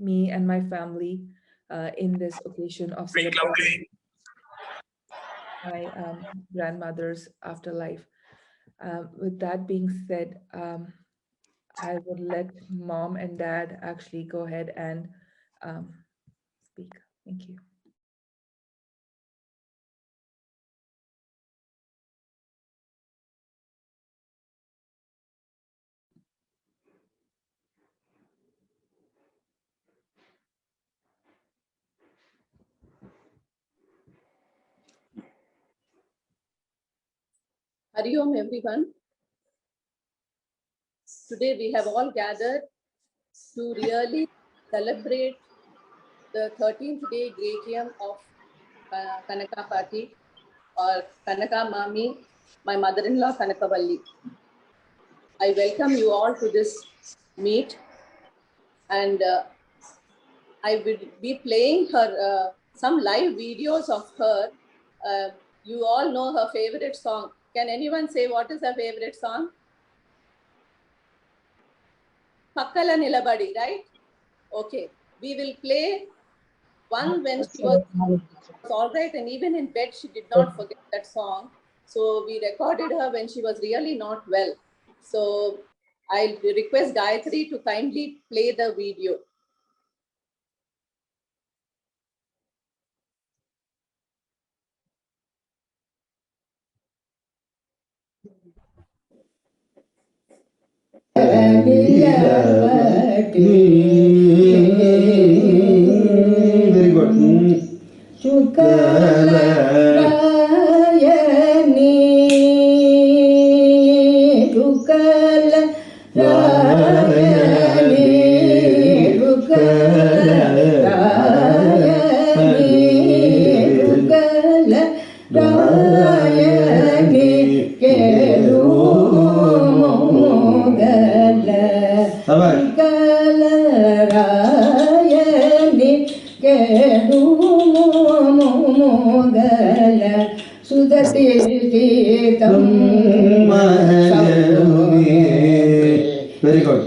me and my family in this occasion of celebrating my grandmother's afterlife. With that being said, I would let mom and dad actually go ahead and um, speak. Thank you. Hari Om everyone. Today we have all gathered to really celebrate the 13th day Grekium of Kanaka Pati or Kanaka Mami, my mother-in-law Kanakavalli. I welcome you all to this meet, and I will be playing her some live videos of her. You all know her favorite song. Can anyone say what is her favorite song? Pakkala Nilabadi, right? Okay. We will play one when she was all right, and even in bed she did not forget that song. So we recorded her when she was really not well. So I'll request Gayatri to kindly play the video. Very good. Very good.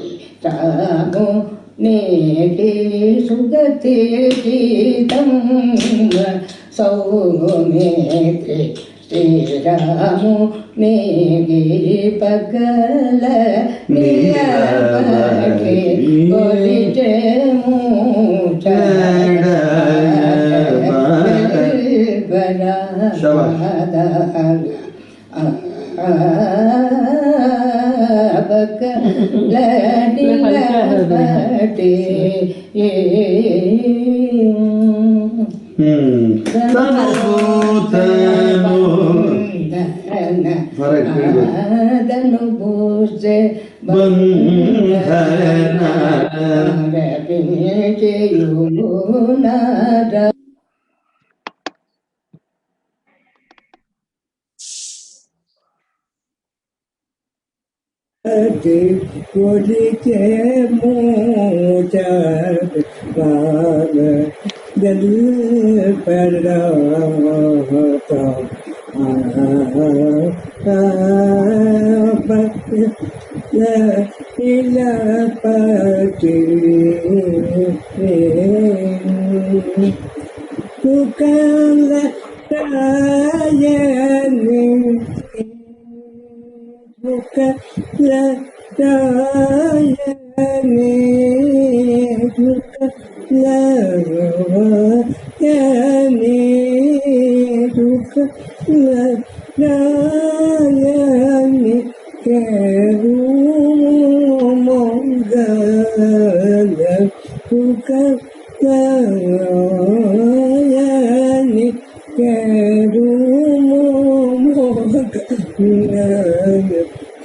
Ramu Negi Pagala Niyapati Golitemu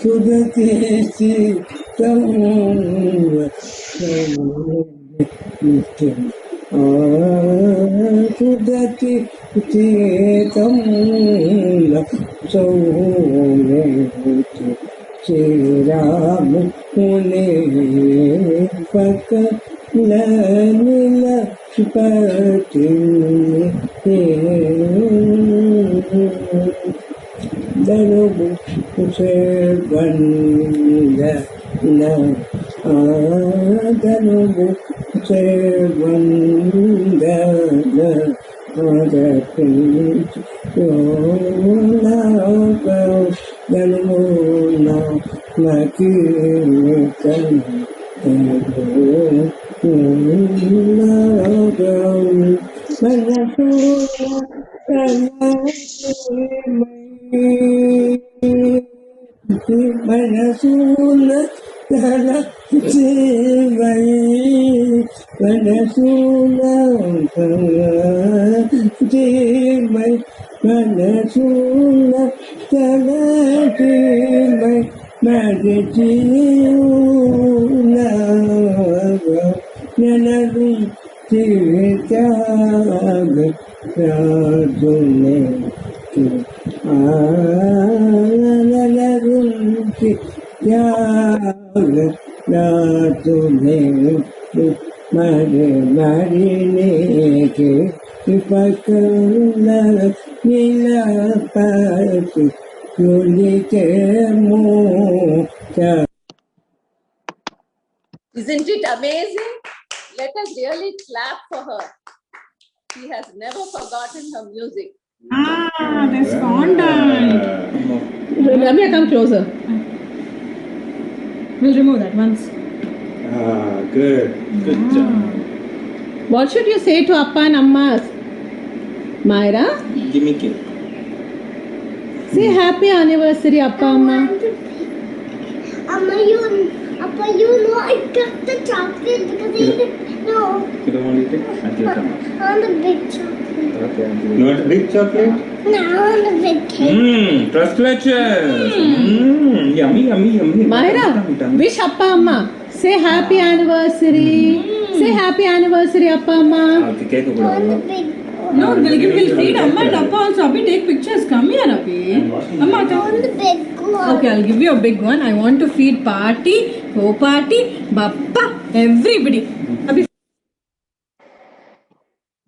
Sudati సుదతి చేతముల సౌమ్యతి Sriramu మునే పక నీల పతి ధనుము సేవంద ధనుము సేవంద ధనుము నకి మనసూల తల GY మనసూల GY మనసూల తల GY మగ జీవుల ననరు త్యాగ రాజునే ననరుంచి త్యాగ రాజునే మరి మరినేకి పకల నీలపతి యులికే మోచ. Isn't it amazing? Let us really clap for her. She has never forgotten her music. That's fondant. Ramya, come closer. We'll remove that once. Good. Good job. What should you say to Appa and Amma? Myra? Give me cake. Say happy anniversary, Appa Amma. Amma, you know I took the chocolate because you didn't know. You don't want to eat it? I'll take some. I want the big chocolate. Okay. You want a big chocolate? No, I want the big cake. Trustletches. Yummy, yummy, yummy. Myra, wish Appa Amma. Say happy anniversary. Say happy anniversary, Appa Amma. Okay, cake. I want the big one. No, we'll feed Amma and Appa also. Abhi, take pictures. Come here, Abhi. Amma, I want the big one. okay, I'll give you a big one. I want to feed Party, Co-Party, Bappa, everybody. Abhi.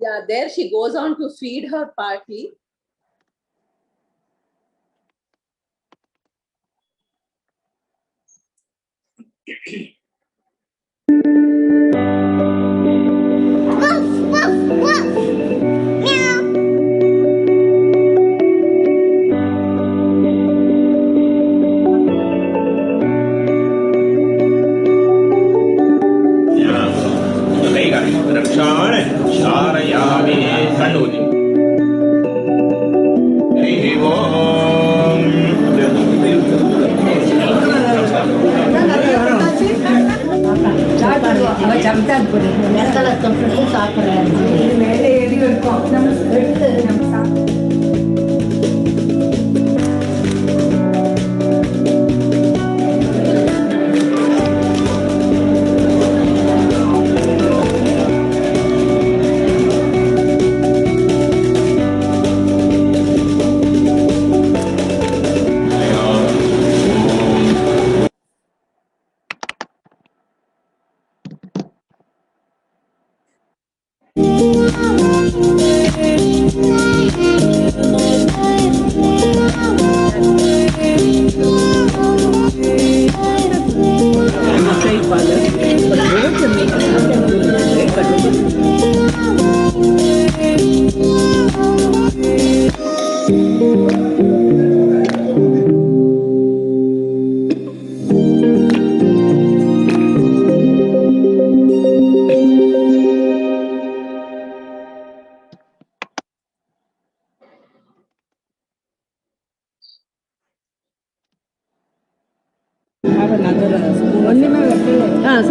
Yeah, there she goes on to feed her party. Woof, woof, woof. Meow. रक्षाण शारयामि कण्णूति हरिः ओम्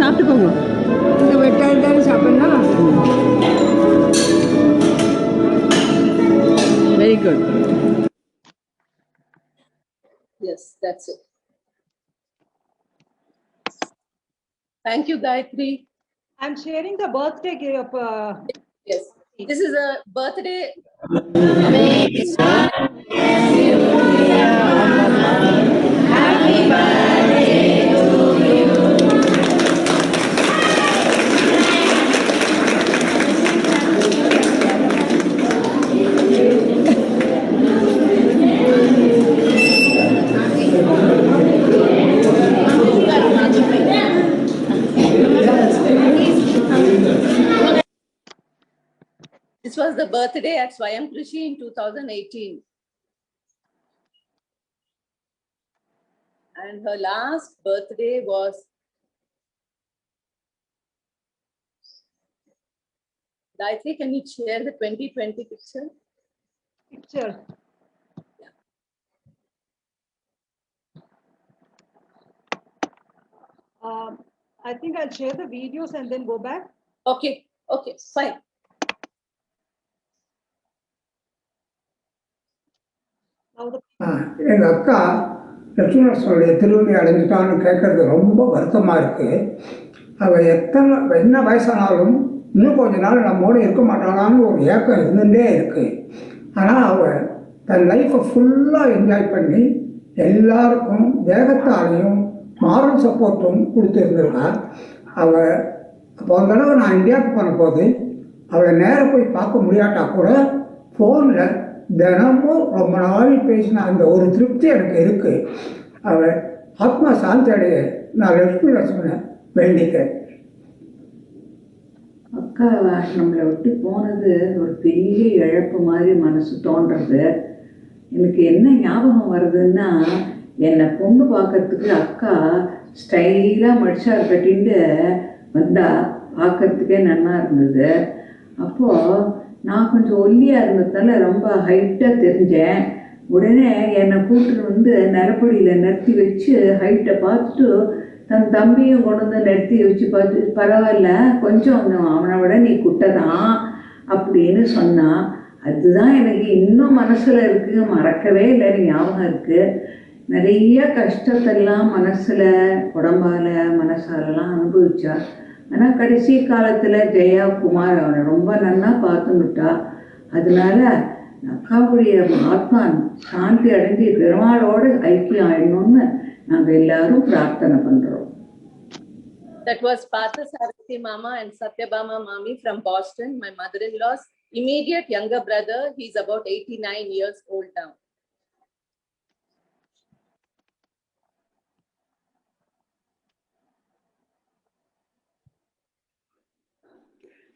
சாப்பிட்டுக்கோங்க. Very good. Yes, that's it. Thank you, Gayatri. I'm sharing the birthday gift. Yes, this is a birthday. This was the birthday at Swayam Krishi in 2018. And her last birthday was Gayatri, can you share the 2020 picture? Picture. I think I'll share the videos and then go back. Okay, okay, fine. Now the எங்கள் அக்கா லட்சுமணசுவனுடைய திருவடி அடைஞ்சிட்டான்னு கேட்கறது ரொம்ப வருத்தமாக இருக்குது. அவள் என்ன வயசானாலும் இன்னும் கொஞ்ச நாள் நம்மோடு இருக்க மாட்டாளான்னு ஒரு ஏக்கம் இருந்துகிட்டே இருக்குது. ஆனால் அவள் தன் லைஃப்பை ஃபுல்லாக என்ஜாய் பண்ணி எல்லாருக்கும் தேகத்தாலையும் மாரல் சப்போர்ட்டும் கொடுத்துருந்துருக்கா. அவள் போன தடவை நான் இந்தியாவுக்கு போன போது அவளை நேராக போய் பார்க்க முடியாட்டா கூட ஃபோனில் தினமும் ரொம்ப நாள் பேசின அந்த ஒரு திருப்தி எனக்கு இருக்குது. அவள் ஆத்மா சாந்தி அடைய நான் லட்சுமி நரசிம்மனை வேண்டிக்கிறேன். அக்கா நம்மளை விட்டு போனது ஒரு பெரிய இழப்பு மாதிரி மனசு தோன்றது. எனக்கு என்ன ஞாபகம் வருதுன்னா, என்னை பொண்ணு பார்க்கறதுக்கு அக்கா ஸ்டைலாக மடிச்சார் கட்டிட்டு வந்தா பார்க்கறதுக்கே நல்லா இருந்தது. அப்போது நான் கொஞ்சம் ஒல்லியாக இருந்ததால ரொம்ப ஹைட்டாக தெரிஞ்சேன். உடனே என்னை கூப்பிட்டு வந்து நரப்படியில் நிறுத்தி வச்சு ஹைட்டை பார்த்துட்டு தன் தம்பியும் கொண்டு வந்து நிறுத்தி வச்சு பார்த்து, பரவாயில்ல கொஞ்சம் அவனை விட நீ குட்டதான் அப்படின்னு சொன்னான். அதுதான் எனக்கு இன்னும் மனசில் இருக்குது, மறக்கவே இல்லை, ஞாபகம் இருக்குது. நிறைய கஷ்டத்தெல்லாம் மனசில் உடம்பால் மனசாலெல்லாம் அனுபவிச்சா. ஆனால் கடைசி காலத்தில் ஜெயா குமார் அவனை ரொம்ப நல்லா பார்த்துன்னுட்டா. அதனால அக்காவுடைய ஆத்மா சாந்தி அடைஞ்சு பெருமாளோடு ஐக்கியம் ஆயிடணும்னு நாங்கள் எல்லாரும் பிரார்த்தனை பண்ணுறோம். That was Parthasarathi Mama and Satyabama Mami from Boston, my mother-in-law's immediate younger brother. He's about 89 years old now.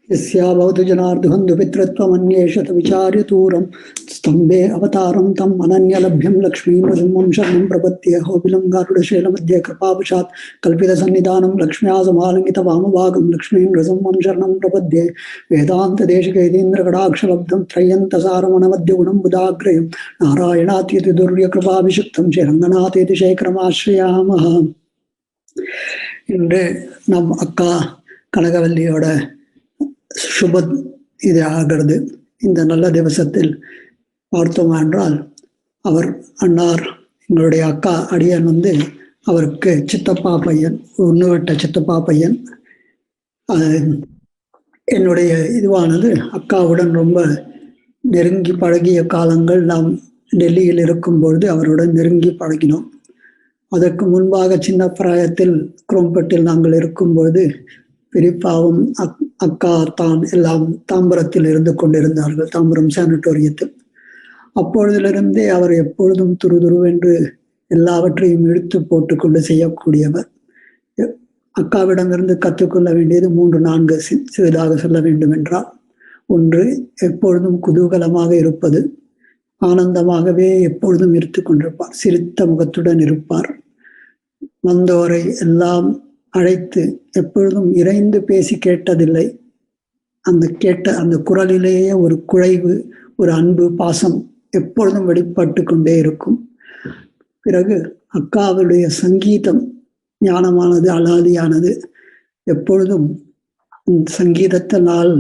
यस्याभवतु जनार्दबन्धु पितृत्वमन्येषत विचार्य दूरं स्तम्भे अवतारं तम् अनन्यलभ्यं लक्ष्मीं शरणं प्रपद्ये. होबिलं गारुडशैलमध्ये कृपावशात् कल्पितसन्निधानं लक्ष्म्या समालङ्कितवामभागं लक्ष्मीं रसं शरणं प्रपद्ये. वेदान्तदेशिकेन्द्रकटाक्षलब्धं त्रयन्तसारमणमध्यगुणं बुधाग्रयं नारायणातीति दुर्यकृपाभिषिक्तं श्रीरङ्गनाथेति शेखरमाश्रयामः. இன்று நம் அக்கா கனகவல்லியோட சுப இது ஆகிறது. இந்த நல்ல திவசத்தில் பார்த்தோம் என்றால், அவர் அன்னார் எங்களுடைய அக்கா அடியன் வந்து அவருக்கு சித்தப்பா பையன், ஒன்றுவிட்ட சித்தப்பா பையன். என்னுடைய இதுவானது அக்காவுடன் ரொம்ப நெருங்கி பழகிய காலங்கள். நாம் டெல்லியில் இருக்கும்பொழுது அவருடன் நெருங்கி பழகினோம். அதற்கு முன்பாக சின்ன பிராயத்தில் குரோம்பேட்டில் நாங்கள் இருக்கும்பொழுது பெரியப்பாவும் அக்கா தான் எல்லாம் தாம்பரத்தில் இருந்து கொண்டிருந்தார்கள், தாம்பரம் சானிட்டோரியத்தில். அப்பொழுதிலிருந்தே அவர் எப்பொழுதும் துருதுருவென்று எல்லாவற்றையும் இழுத்து போட்டுக்கொண்டு செய்யக்கூடியவர். அக்காவிடமிருந்து கற்றுக்கொள்ள வேண்டியது 3-4 சிறிதாக சொல்ல வேண்டும் என்றால், ஒன்று, எப்பொழுதும் குதூகலமாக இருப்பது. ஆனந்தமாகவே எப்பொழுதும் இருந்து கொண்டிருப்பார், சிரித்த முகத்துடன் இருப்பார். வந்தோரை எல்லாம் அழைத்து எப்பொழுதும் இறைந்து பேசி கேட்டதில்லை. அந்த குரலிலேயே ஒரு குழைவு, ஒரு அன்பு, பாசம் எப்பொழுதும் வெளிப்பட்டு கொண்டே இருக்கும். பிறகு அக்காவுடைய சங்கீதம் ஞானமானது, அலாதியானது. எப்பொழுதும் சங்கீதத்தினால்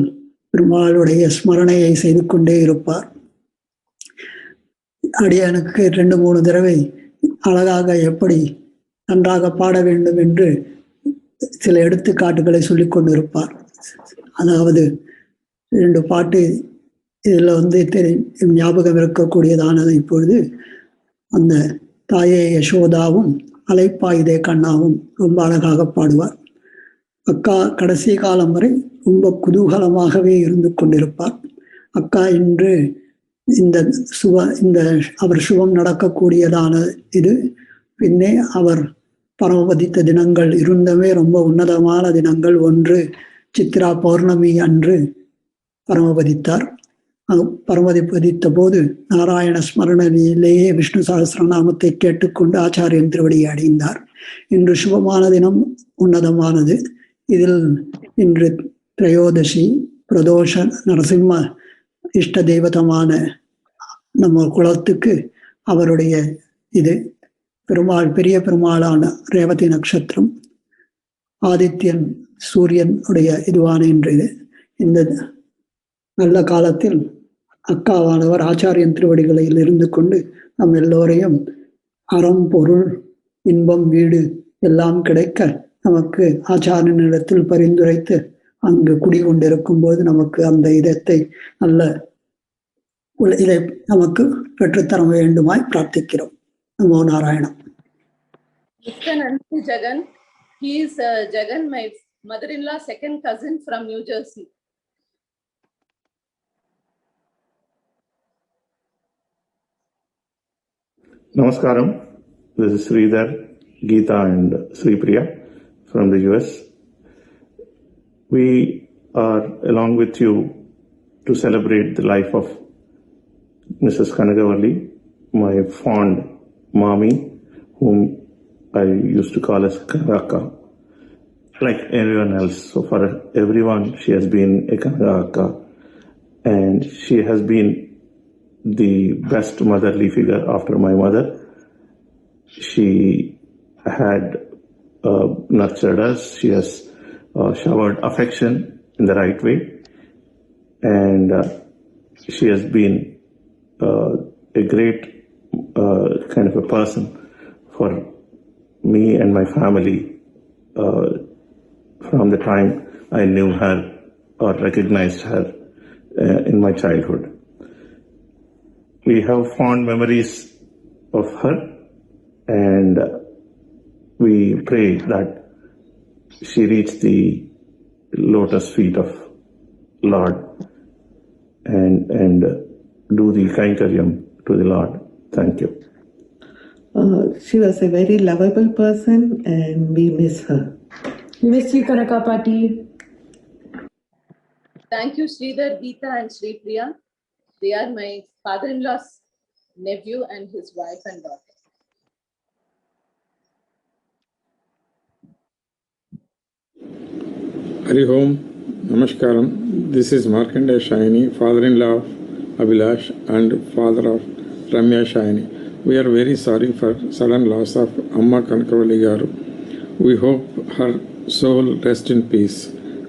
பெருமாளுடைய ஸ்மரணையை செய்து கொண்டே இருப்பார். அடியனுக்கு 2-3 தடவை அழகாக எப்படி நன்றாக பாட வேண்டும் என்று சில எடுத்துக்காட்டுகளை சொல்லிக் கொண்டிருப்பார். அதாவது 2 பாட்டு இதில் ஞாபகம் இருக்கக்கூடியதானது. இப்பொழுது அந்த தாயே யசோதாவும் அலைப்பாயுதே கண்ணாவும் ரொம்ப அழகாக பாடுவார். அக்கா கடைசி காலம் வரை ரொம்ப குதூகலமாகவே இருந்து கொண்டிருப்பார். அக்கா இன்று இந்த அவர் சுபம் நடக்கக்கூடியதான இது பின்னே அவர் பரமபதித்த தினங்கள் இருந்தவே ரொம்ப உன்னதமான தினங்கள். ஒன்று சித்ரா பௌர்ணமி அன்று பரமபதித்தார். பரமபதித்த போது நாராயண ஸ்மரணிலேயே விஷ்ணு சகஸ்ரநாமத்தை கேட்டுக்கொண்டு ஆச்சாரியன் திருவடியை அடைந்தார். இன்று சுபமான தினம், உன்னதமானது. இதில் இன்று திரையோதசி பிரதோஷ நரசிம்ம இஷ்ட தெய்வதமான நம்ம குலத்துக்கு அவருடைய இது பெருமாள், பெரிய பெருமாளான ரேவதி நட்சத்திரம், ஆதித்யன் சூரியன் உடைய இதுவான இன்று இது. இந்த நல்ல காலத்தில் அக்காவானவர் ஆச்சாரியன் திருவடிகளில் இருந்து கொண்டு நம் எல்லோரையும் அறம், பொருள், இன்பம், வீடு எல்லாம் கிடைக்க நமக்கு ஆச்சாரியனிடத்தில் பரிந்துரைத்து அங்கு குடிகொண்டிருக்கும் போது நமக்கு அந்த இதத்தை நல்ல இதை நமக்கு பெற்றுத்தர வேண்டுமாய் பிரார்த்திக்கிறோம். நமோ நாராயணம். Mr. Nancy Jagan, he is Jagan, my mother-in-law second cousin from New Jersey. Namaskaram. This is Sridhar, Geeta and Sri Priya from the US. We are along with you to celebrate the life of Mrs. Kanagavalli, my fond mommy, whom I used to call as Kanaka, like everyone else. So for everyone, she has been a Kanaka, and she has been the best motherly figure after my mother. She had nurtured us. She has showered affection in the right way, and she has been a great kind of a person for me and my family from the time I knew her or recognized her in my childhood. We have fond memories of her, and we pray that she reach the lotus feet of Lord and do the Kainkaryam to the Lord. Thank you. She was a very lovable person and we miss her. Miss you, Kanaka Party. Thank you, Sridhar, Geeta and Sri Priya. They are my father-in-law's nephew and his wife and daughter. Hari Om, Namaskaram. This is Markandeya Shayani, father-in-law of Abhilash and father of Ramya Shayani. We are very sorry for sudden loss of Amma Kanakavalli Garu. We hope her soul rest in peace.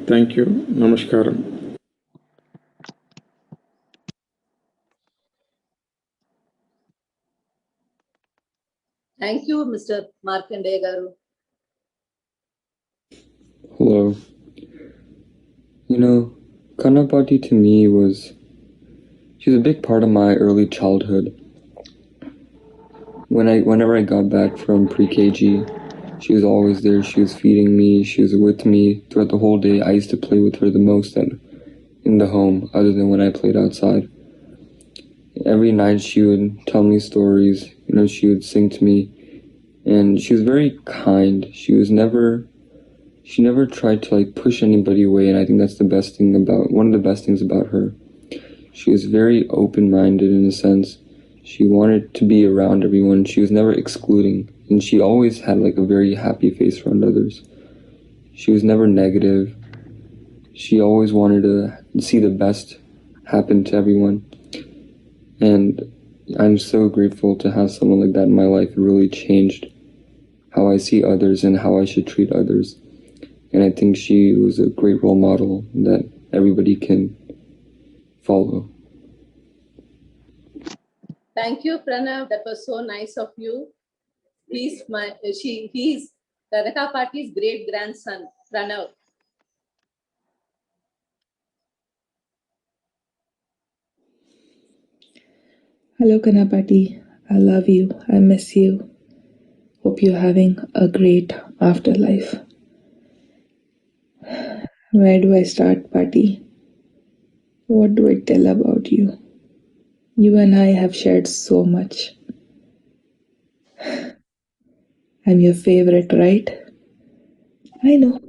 Thank you. Namaskaram. Thank you, Mr. Markandeya Garu. Hello. You know, Kanapati to me she was a big part of my early childhood. Whenever I got back from pre-KG, she was always there. She was feeding me. She was with me throughout the whole day. I used to play with her the most in the home, other than when I played outside. Every night she would tell me stories. You know, she would sing to me, and she was very kind. She never tried to push anybody away, and I think that's one of the best things about her. She was very open-minded in a sense. She wanted to be around everyone. She was never excluding, and she always had a very happy face around others. She was never negative. She always wanted to see the best happen to everyone, and I'm so grateful to have someone like that in my life. It really changed how I see others and how I should treat others. And I think she was a great role model that everybody can follow. Thank you, Pranav. That was so nice of you. He's Kanaka Party's great grandson. Pranav. Hello, Kanapati. I love you. I miss you. Hope you're having a great afterlife. Where do I start, Patti? What do I tell about you? You and I have shared so much. I'm your favorite, right? I know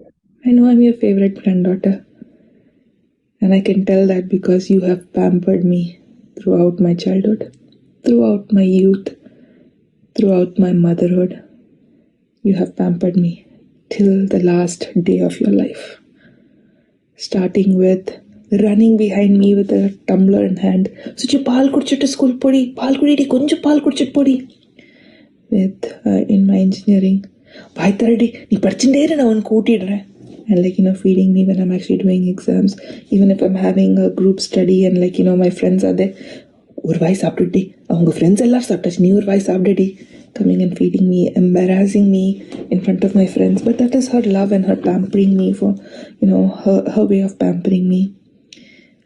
I'm your favorite granddaughter. And I can tell that because you have pampered me throughout my childhood, throughout my youth, throughout my motherhood. You have pampered me till the last day of your life. Starting with running behind me with a tumbler in hand. Suchi, paal kudichittu school podi. Paal kudidi, konja paal kudichittu podi. With in my engineering, bhai taradi, nee padichinde na avan kootidren. And feeding me when I'm actually doing exams. Even if I'm having a group study and my friends are there. Or vai saaptidi. Avanga friends ellar saaptachu. Nee or vai saaptidi. Coming and feeding me, embarrassing me in front of my friends. But that is her love and her pampering me for, her way of pampering me.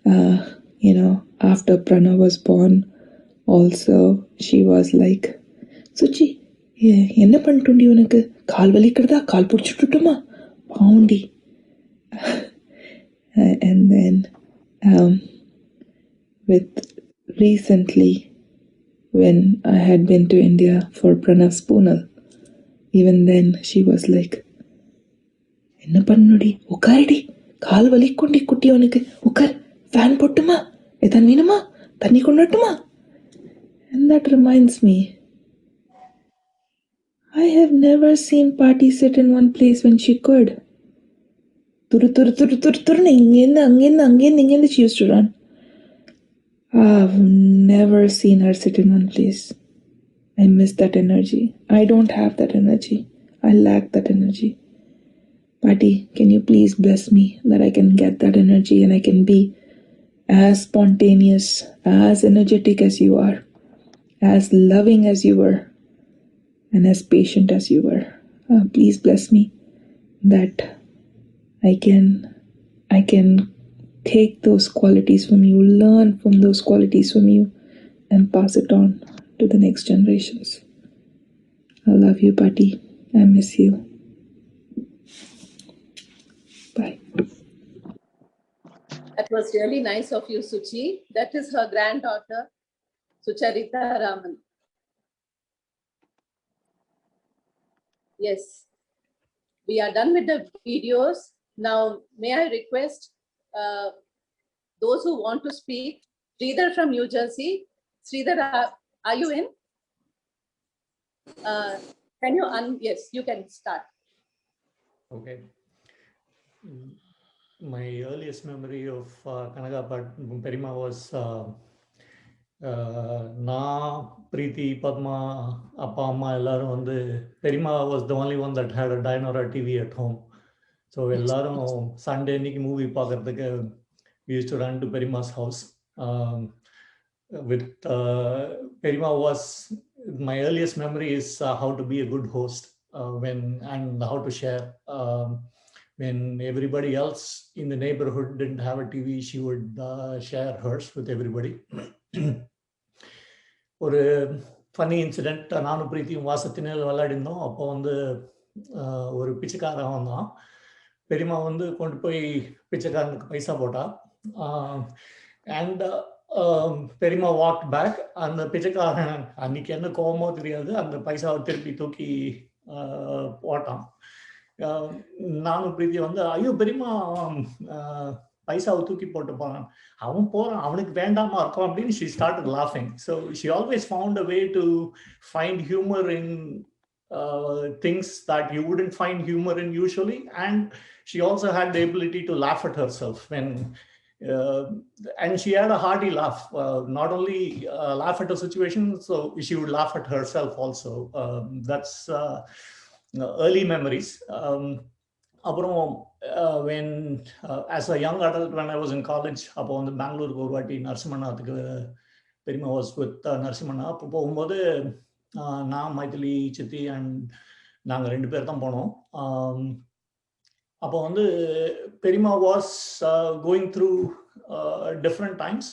After Pranav was born, also, she was like, Suchi, enna pantundi unakku? Kaal valikirda, kaal pudichittuttuma? Poundi. And then, with recently, when I had been to India for Pranav's Poonal, even then she was like, enna pannudi, ukkaridi, kaal valikkundi kutti avanukku, ukkar, fan pottuma, edan veenuma, thanni kondattuma. And that reminds me, I have never seen Patti sit in one place when she could. She used to run. I've never seen her sit in one place. I miss that energy. I don't have that energy. I lack that energy. Patti, can you please bless me that I can get that energy and I can be as spontaneous, as energetic as you are, as loving as you were, and as patient as you were. Please bless me that I can take those qualities from you, learn from those qualities from you, and pass it on to the next generations. I love you, Patti. I miss you. Bye. That was really nice of you, Suchi. That is her granddaughter, Sucharita Raman. Yes, we are done with the videos. Now, may I request those who want to speak, Sridhar from New Jersey. Sridhar, are you in? Can you yes, you can start. Okay. My earliest memory of Kanaka Perima was Preeti, Padma, Appa, Amma, ellarum vandu Perima was the only one that had a Dynora TV at home. So ellarum Sunday annikku movie paakradhukku we used to run to Perima's house. With Perima was my earliest memory is how to be a good host and how to share. When everybody else in the neighborhood didn't have a TV, she would share hers with everybody. ஒரு funny incident, நானும் பிரீத்தியும் வாசத்தினில் விளையாடிருந்தோம். அப்போ வந்து ஒரு பிச்சைக்காரன் வந்தான். பெரியம்மா வந்து கொண்டு போய் பிச்சைக்காரனுக்கு பைசா போட்டா. அண்ட் பெரியம்மா வாக் பேக். அந்த பிச்சைக்காரன் அன்னைக்கு என்ன கோபமோ தெரியாது, அந்த பைசாவை திருப்பி தூக்கி போட்டான். நானும் பிரீத்தி வந்து ஐயோ பெரியம்மா பைசாவை தூக்கி போட்டு போறான், அவன் போறான், அவனுக்கு வேண்டாமா இருக்கும் அப்படின்னு she started laughing. So she always found a way to find humor in things that you wouldn't find humor in usually, and she also had the ability to laugh at herself when and she had a hearty laugh, not only laugh at a situation, so she would laugh at herself also. That's early memories. When as a young adult, when I was in college, அப்போ வந்து பெங்களூருக்கு ஒரு வாட்டி நரசிம்மண்ணாத்துக்கு பெரியம்மா was with நரசிம்மண்ணா. அப்போ போகும்போது நான் மைதிலி சித்தி அண்ட் நாங்கள் 2 பேர் தான் போனோம். அப்போ வந்து பெரியம்மா was going through different times.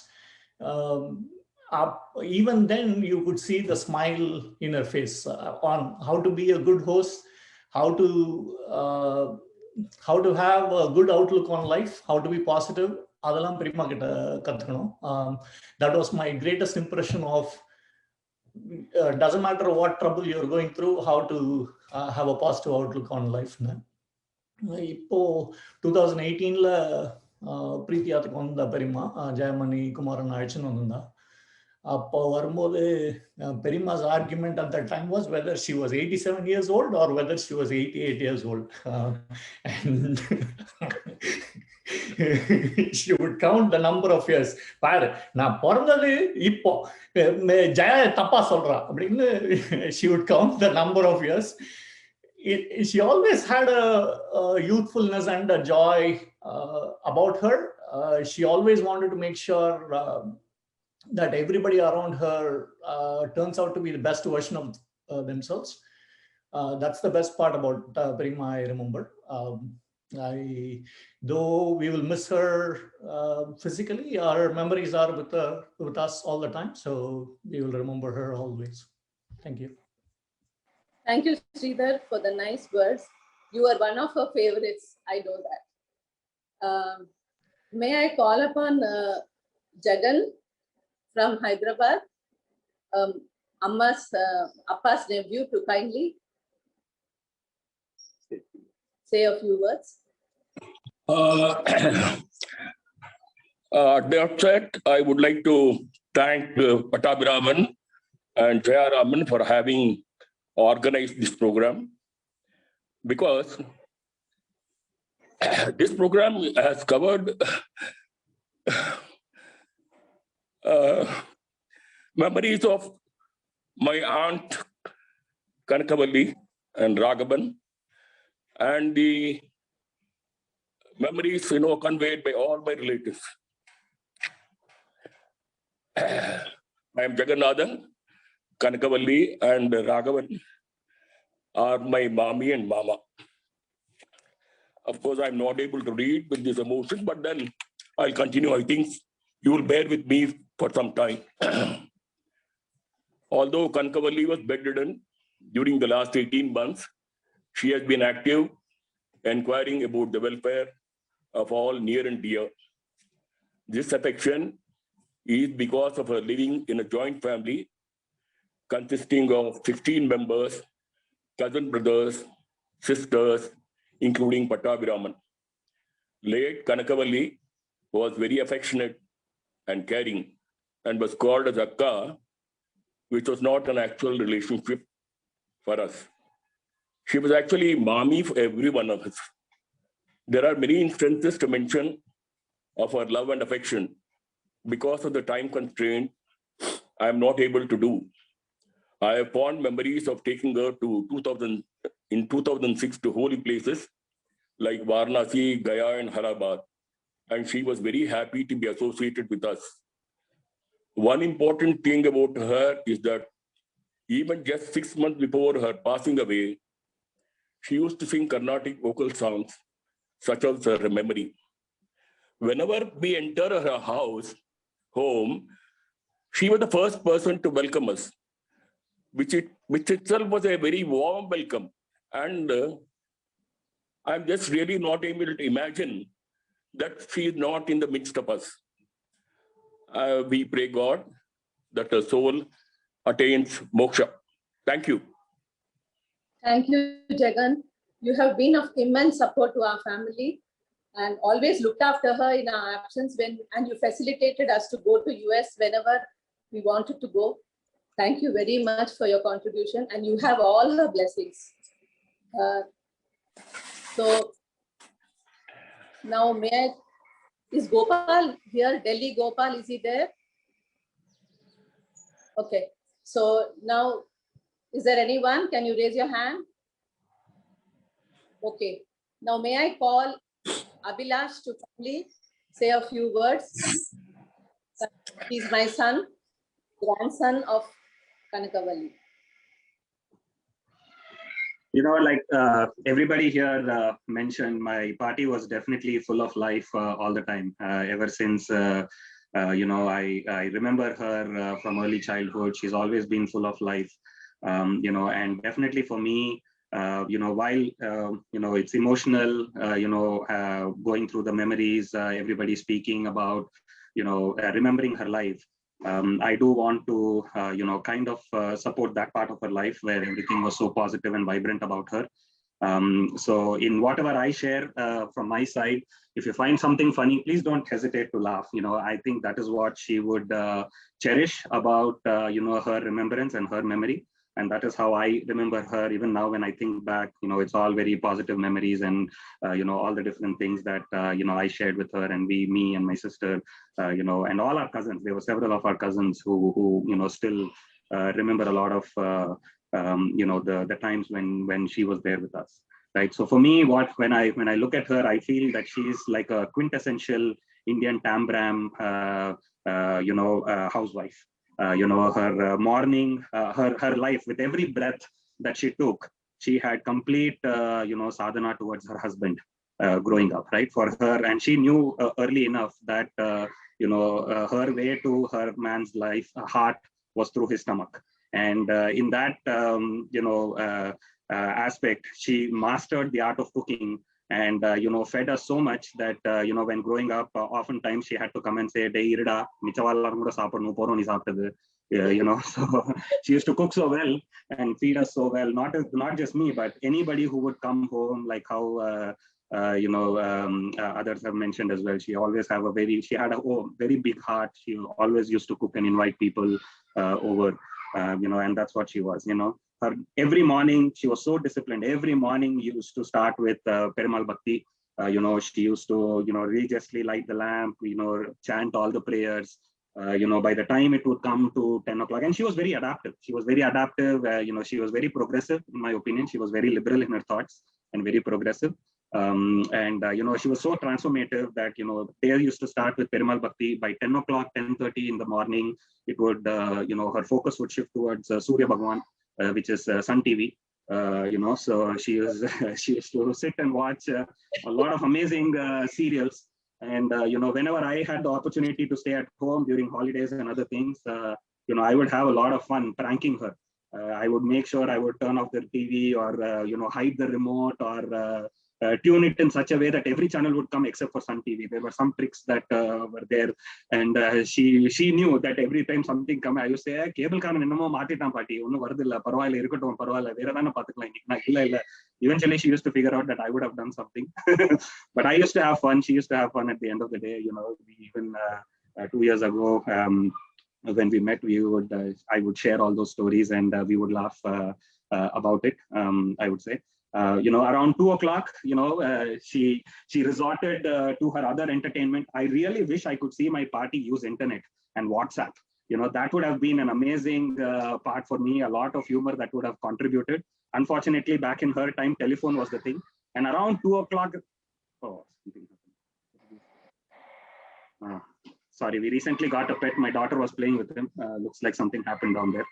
Even then you could see the smile in her face on how to be a good host, how to have a good outlook on life, how to be positive. அதெல்லாம் பெரியம்மா கிட்ட கத்துக்கணும். That was my greatest impression of doesn't matter what trouble you're going through, how to have a positive outlook on life. இப்போ 2018ல பிரீத்தியாத்துக்கு வந்த பெரியம்மா ஜெயமணி குமாரன் அழைச்சுன்னு வந்திருந்தா. அப்போ வரும்போது பெரியம்மா's argument at that time was whether she was 87 years old or whether she was 88 years old. And she would count the number of years. பாரு நான் பிறந்தது இப்போ ஜெயா தப்பா சொல்றா அப்படின்னு she would count the number of years. She always had a youthfulness and a joy about her. She always wanted to make sure that everybody around her turns out to be the best version of themselves. That's the best part about Prima, I remember. Though we will miss her physically, our memories are with us all the time. So we will remember her always. Thank you. Thank you, Sridhar, for the nice words. You are one of her favorites. I know that. May I call upon Jagan from Hyderabad, Appa's nephew, to kindly say a few words. At the outset, I would like to thank Pattabhiraman and Jayaraman for having organized this program, because this program has covered memories of my aunt Kanakavalli and Raghavan, and the memories conveyed by all my relatives. I am Jagannathan. Kanakavalli and Raghavan are my mommy and mama. Of course, I'm not able to read with this emotion, but then I'll continue. I think you will bear with me for some time. Although Kanakavalli was bedridden during the last 18 months, she has been active, inquiring about the welfare of all near and dear. This affection is because of her living in a joint family consisting of 16 members, cousin brothers, sisters, including Pattabhiraman. Late Kanakavalli was very affectionate and caring and was called as Akka, which was not an actual relationship for us. She was actually mommy for every one of us. There are many instances to mention of her love and affection. Because of the time constraint, I am not able to do. I have fond memories of taking her to 2006 to holy places like Varanasi, Gaya, and Harabad, and she was very happy to be associated with us. One important thing about her is that even just 6 months before her passing away, she used to sing Carnatic vocal songs such as her memory. Whenever we enter her home, she was the first person to welcome us, which itself was a very warm welcome. And I'm just really not able to imagine that she is not in the midst of us. We pray God that her soul attains moksha. Thank you. Thank you, Jagan. You have been of immense support to our family and always looked after her in our absence and you facilitated us to go to US whenever we wanted to go. Thank you very much for your contribution, and you have all her blessings. So now is Gopal here? Delhi Gopal, is he there? Okay, so now, is there anyone? Can you raise your hand? Okay, now may I call Abhilash to kindly say a few words. He's my son, grandson of Kanakavalli. Like everybody here mentioned, my party was definitely full of life all the time. Ever since, I remember her from early childhood. She's always been full of life, and definitely for me, while, it's emotional, going through the memories, everybody speaking about, remembering her life. I do want to, kind of support that part of her life where everything was so positive and vibrant about her. So in whatever I share from my side, if you find something funny, please don't hesitate to laugh. I think that is what she would cherish about, her remembrance and her memory. And that is how I remember her. Even now, when I think back, it's all very positive memories and, all the different things that, I shared with her, and me and my sister, and all our cousins. There were several of our cousins who still remember a lot of, the times when she was there with us. Right. So for me, when I look at her, I feel that she's like a quintessential Indian Tambram, housewife. Her morning, her life, with every breath that she took, she had complete, sadhana towards her husband growing up, right? For her, and she knew early enough that, her way to her man's life, heart, was through his stomach. And in that, aspect, she mastered the art of cooking, and fed us so much that when growing up, oftentimes she had to come and say, "Dey irida, michavallarum kuda saapidnu porom ni saaptadu." So she used to cook so well and feed us so well. Not just me, but anybody who would come home, like how others have mentioned as well. She always had a very big heart. She always used to cook and invite people over, and that's what she was. Her every morning, she was so disciplined. Every morning used to start with Perumal Bhakti. She used to, religiously light the lamp, chant all the prayers. By the time it would come to 10 o'clock, and she was very adaptive. She was very very progressive, in my opinion. She was very liberal in her thoughts and very progressive. She was so transformative that, they used to start with Perumal Bhakti. By 10 o'clock, 10:30 in the morning, it would, her focus would shift towards Surya Bhagwan, which is Sun TV. So she used to sit and watch a lot of amazing serials. And, whenever I had the opportunity to stay at home during holidays and other things, I would have a lot of fun pranking her. I would make sure I would turn off the TV or, hide the remote or tune it in such a way that every channel would come except for Sun TV. There were some tricks that were there. And she knew that every time something come, I used to say, cable car ennamo maatitam paati, onnu varudilla, paravailla irukattum, paravailla, veradana paathukalam innikku illa. Eventually, she used to figure out that I would have done something. But I used to have fun. She used to have fun at the end of the day. We even 2 years ago, when we met, I would share all those stories, and we would laugh about it, I would say. Around 2 o'clock, she resorted to her other entertainment. I really wish I could see my party use internet and WhatsApp. That would have been an amazing part for me, a lot of humor that would have contributed. Unfortunately, back in her time, telephone was the thing. And around 2 o'clock, sorry, we recently got a pet. My daughter was playing with him. Looks like something happened down there.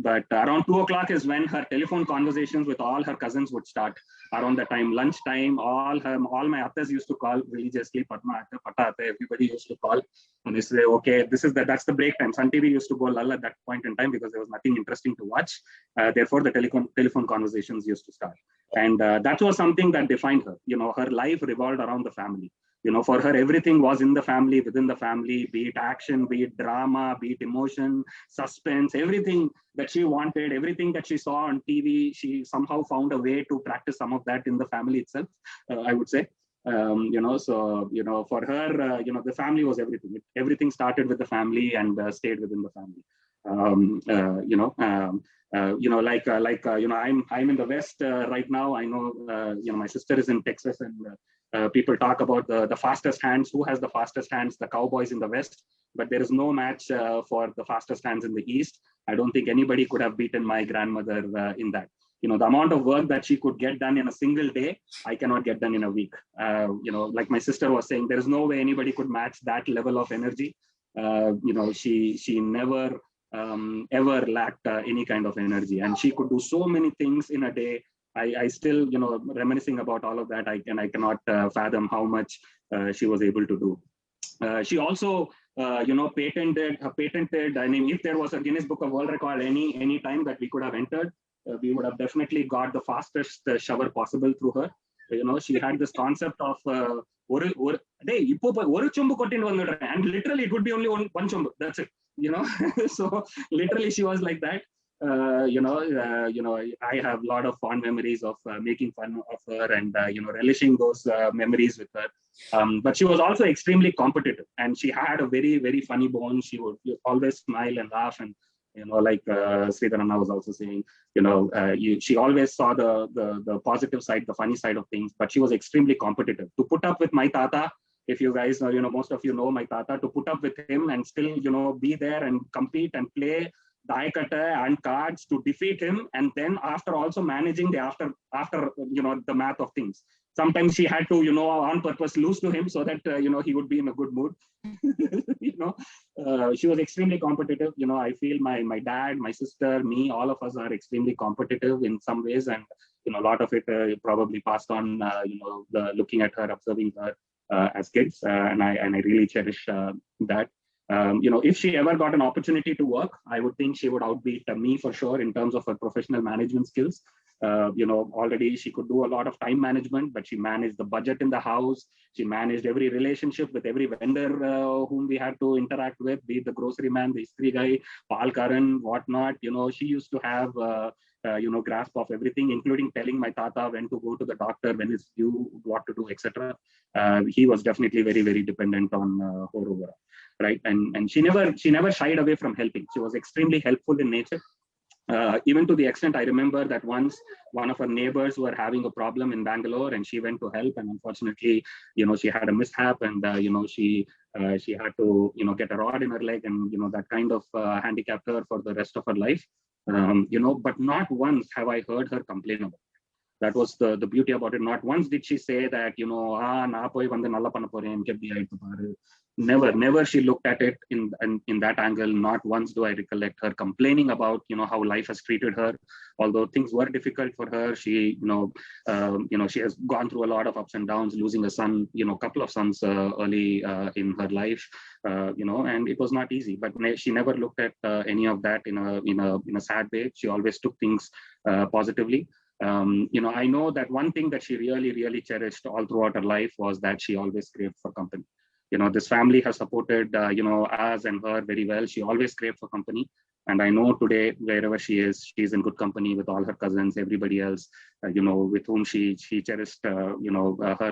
But around 2 o'clock is when her telephone conversations with all her cousins would start. Around the time, lunchtime, all my attas used to call religiously, Padma atta, Pata atta, everybody used to call. And they say, okay, that's the break time. Sun TV used to go lull at that point in time because there was nothing interesting to watch. Therefore, the telephone conversations used to start. And that was something that defined her. Her life revolved around the family. For her, everything was in the family, within the family, be it action, be it drama, be it emotion, suspense, everything that she wanted, everything that she saw on TV, she somehow found a way to practice some of that in the family itself, I would say. For her, the family was everything. Everything started with the family and stayed within the family. I'm in the West right now. I know, my sister is in Texas, and people talk about the fastest hands. Who has the fastest hands? The Cowboys in the West. But there is no match for the fastest hands in the East. I don't think anybody could have beaten my grandmother in that. The amount of work that she could get done in a single day, I cannot get done in a week. Like my sister was saying, there is no way anybody could match that level of energy. She never ever lacked any kind of energy, and she could do so many things in a day. I still, reminiscing about all of that, I cannot fathom how much she was able to do. She also, patented. I mean, if there was a Guinness Book of World Record any time that we could have entered, we would have definitely got the fastest shower possible through her. She had this concept of and literally it would be only one chombu. That's it. So literally she was like that. I have a lot of fond memories of making fun of her and relishing those memories with her. But she was also extremely competitive, and she had a very, very funny bone. She would always smile and laugh, and like Sridharana was also saying, she always saw the positive side, the funny side of things. But she was extremely competitive. To put up with my tata, if you guys know, most of you know my tata, to put up with him and still, be there and compete and play die cutter and cards to defeat him, and then after also managing the after the math of things. Sometimes she had to on purpose lose to him so that he would be in a good mood. She was extremely competitive. I feel my dad, my sister, me, all of us are extremely competitive in some ways, and a lot of it probably passed on looking at her, observing her as kids, and I really cherish that. If she ever got an opportunity to work, I would think she would outbeat me for sure in terms of her professional management skills. Already she could do a lot of time management, but she managed the budget in the house. She managed every relationship with every vendor whom we had to interact with, be it the grocery man, the istri guy, Pal Karan, whatnot. She used to have grasp of everything, including telling my tata when to go to the doctor, when it's due, what to do, etc. He was definitely very, very dependent on her overall. Right, and she never shied away from helping. She was extremely helpful in nature, even to the extent I remember that once one of her neighbors were having a problem in Bangalore, and she went to help, and unfortunately, she had a mishap, and she had to get a rod in her leg, and that kind of handicapped her for the rest of her life. But not once have I heard her complain about it. That was the beauty about it. Not once did she say that, Never she looked at it in that angle. Not once do I recollect her complaining about, how life has treated her. Although things were difficult for her, she, she has gone through a lot of ups and downs, losing a son, couple of sons early in her life, and it was not easy. But she never looked at any of that in a sad way. She always took things positively. I know that one thing that she really, really cherished all throughout her life was that she always craved for company. This family has supported, us and her very well. She always craved for company. And I know today, wherever she is, she's in good company with all her cousins, everybody else, with whom she cherished, her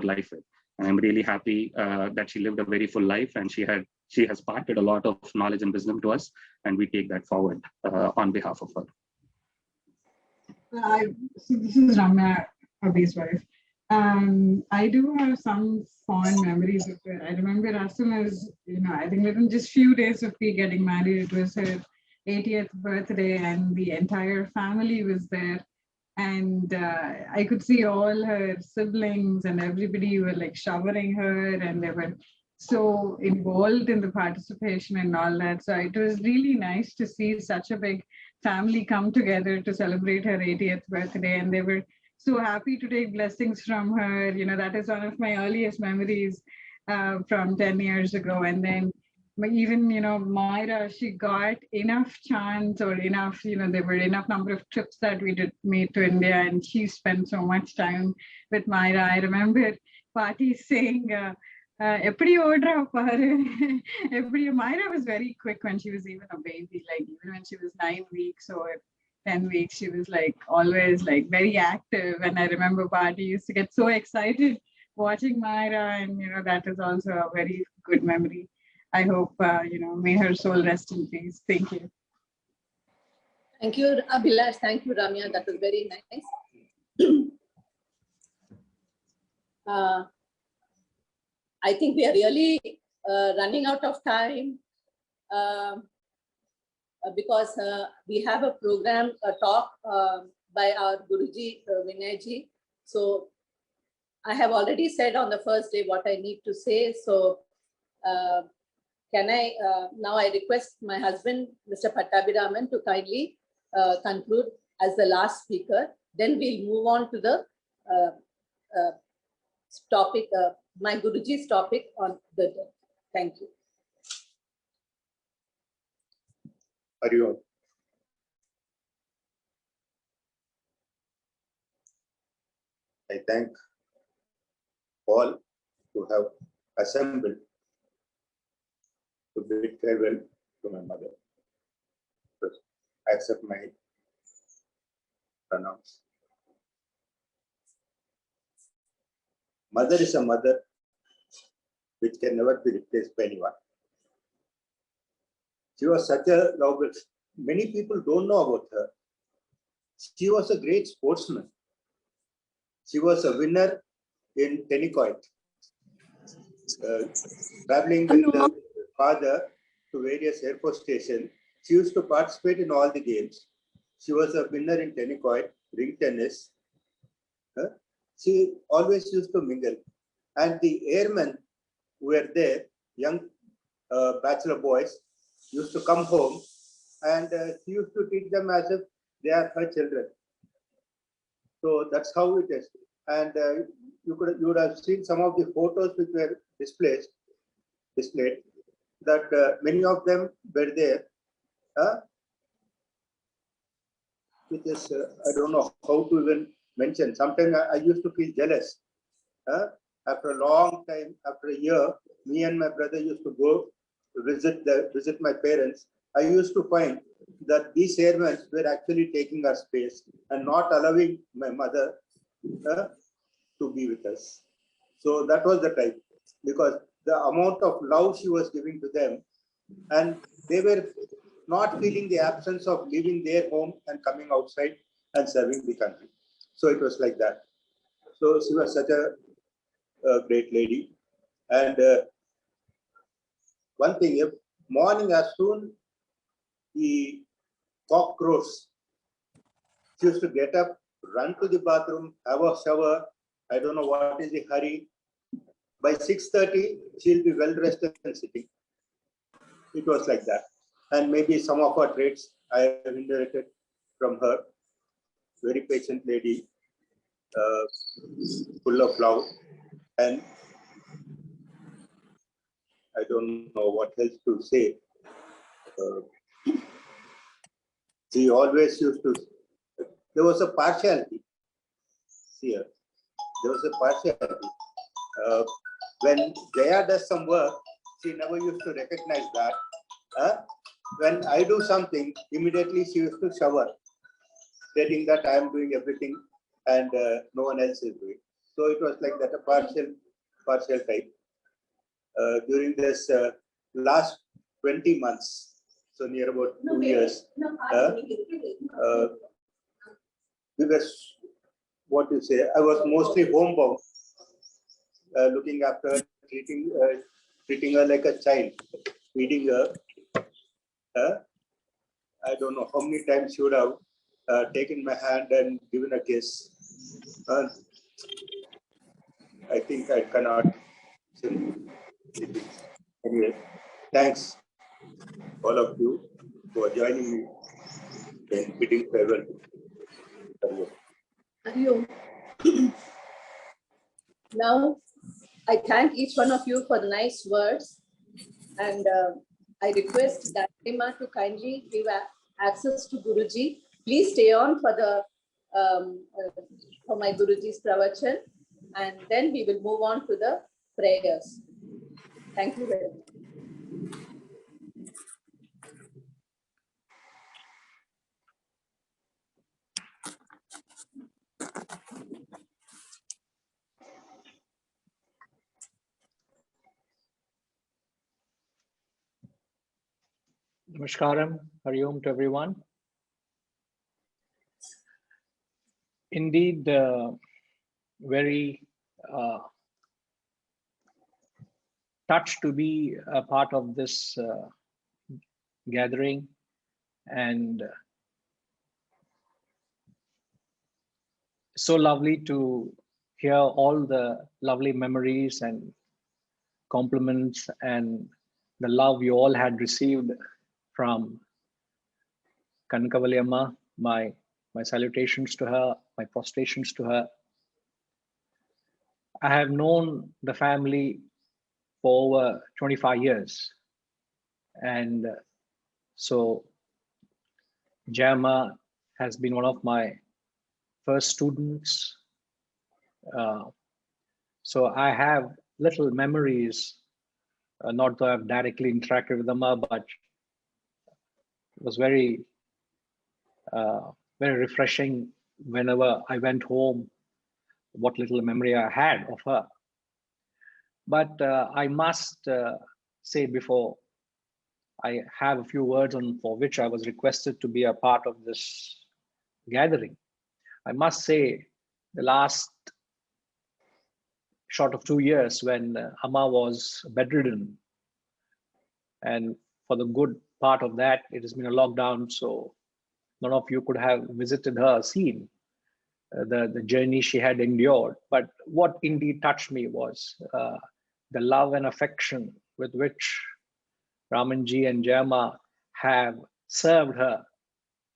life with. And I'm really happy that she lived a very full life, and she has imparted a lot of knowledge and wisdom to us. And we take that forward on behalf of her. So this is Ramya, Abhi's wife. I do have some fond memories of her. I remember as soon as, I think within just few days of me getting married, it was her 80th birthday, and the entire family was there. And I could see all her siblings and everybody were like showering her, and they were so involved in the participation and all that. So it was really nice to see such a big family come together to celebrate her 80th birthday, and they were so happy to take blessings from her. That is one of my earliest memories from 10 years ago. And then even, Myra, she got enough chance or enough, there were enough number of trips that we did made to India, and she spent so much time with Myra. I remember Pati saying, Myra was very quick when she was even a baby, like even when she was 9 weeks or 10 weeks, she was like always like very active. And I remember Pati used to get so excited watching Myra, and that is also a very good memory. I hope, may her soul rest in peace. Thank you. Thank you, Abhilash. Thank you, Ramya. That was very nice. I think we are really running out of time because we have a program, a talk by our Guruji, Vinayji. So I have already said on the first day what I need to say. So can I, now I request my husband, Mr. Pattabhiraman, to kindly conclude as the last speaker. Then we'll move on to the topic, my Guruji's topic on the death. Thank you. Hari Om. I thank all who have assembled to bid farewell to my mother. First, I accept my pronouns. Mother is a mother which can never be replaced by anyone. She was such a lovable. Many people don't know about her. She was a great sportsman. She was a winner in Tennicoit, traveling with her father to various Air Force stations. She used to participate in all the games. She was a winner in Tennicoit, ring tennis. She always used to mingle. And the airmen who were there, young bachelor boys, used to come home, and she used to treat them as if they are her children. So that's how it is. And you would have seen some of the photos which were displayed, that many of them were there. Which is, I don't know how to even mention. Sometimes I used to feel jealous. After a long time, after a year, me and my brother used to go visit my parents. I used to find that these airmen were actually taking our space and not allowing my mother to be with us. So that was the time, because the amount of love she was giving to them, and they were not feeling the absence of leaving their home and coming outside and serving the country. So it was like that. So she was such a great lady. And one thing, if morning as soon the cock crows, she used to get up, run to the bathroom, have a shower. I don't know what is the hurry. By 6:30, she'll be well rested and sitting. It was like that. And maybe some of her traits I have inherited from her. Very patient lady, full of love. And I don't know what else to say. She always used to, there was a partiality here. There was a partiality. When Jaya does some work, she never used to recognize that. When I do something, immediately she used to shower, stating that I am doing everything and no one else is doing. So it was like that, a partial type. During this last 20 months, so near about 2 years, we were, what you say, I was mostly homebound, looking after her, treating her like a child, feeding her. I don't know how many times she would have taken my hand and given a kiss. I think I cannot. Anyway, thanks all of you for joining me in bidding farewell. Now, I thank each one of you for the nice words, and I request Daima to kindly give access to Guruji. Please stay on for the for my Guruji's pravachan, and then we will move on to the prayers. Thank you very much. Namaskaram, Hari Om to everyone. Indeed, very touched to be a part of this gathering, and so lovely to hear all the lovely memories and compliments and the love you all had received from Kanakavalli Amma. My salutations to her, my prostrations to her. I have known the family for over 25 years. And so Jayamma has been one of my first students. So I have little memories, not though I've directly interacted with Amma, but it was very refreshing whenever I went home, what little memory I had of her. But I must say before I have a few words on for which I was requested to be a part of this gathering. I must say the last short of 2 years when Amma was bedridden, and for the good part of that, it has been a lockdown, so none of you could have visited her, seen the journey she had endured. But what indeed touched me was the love and affection with which Ramanji and Jayamma have served her.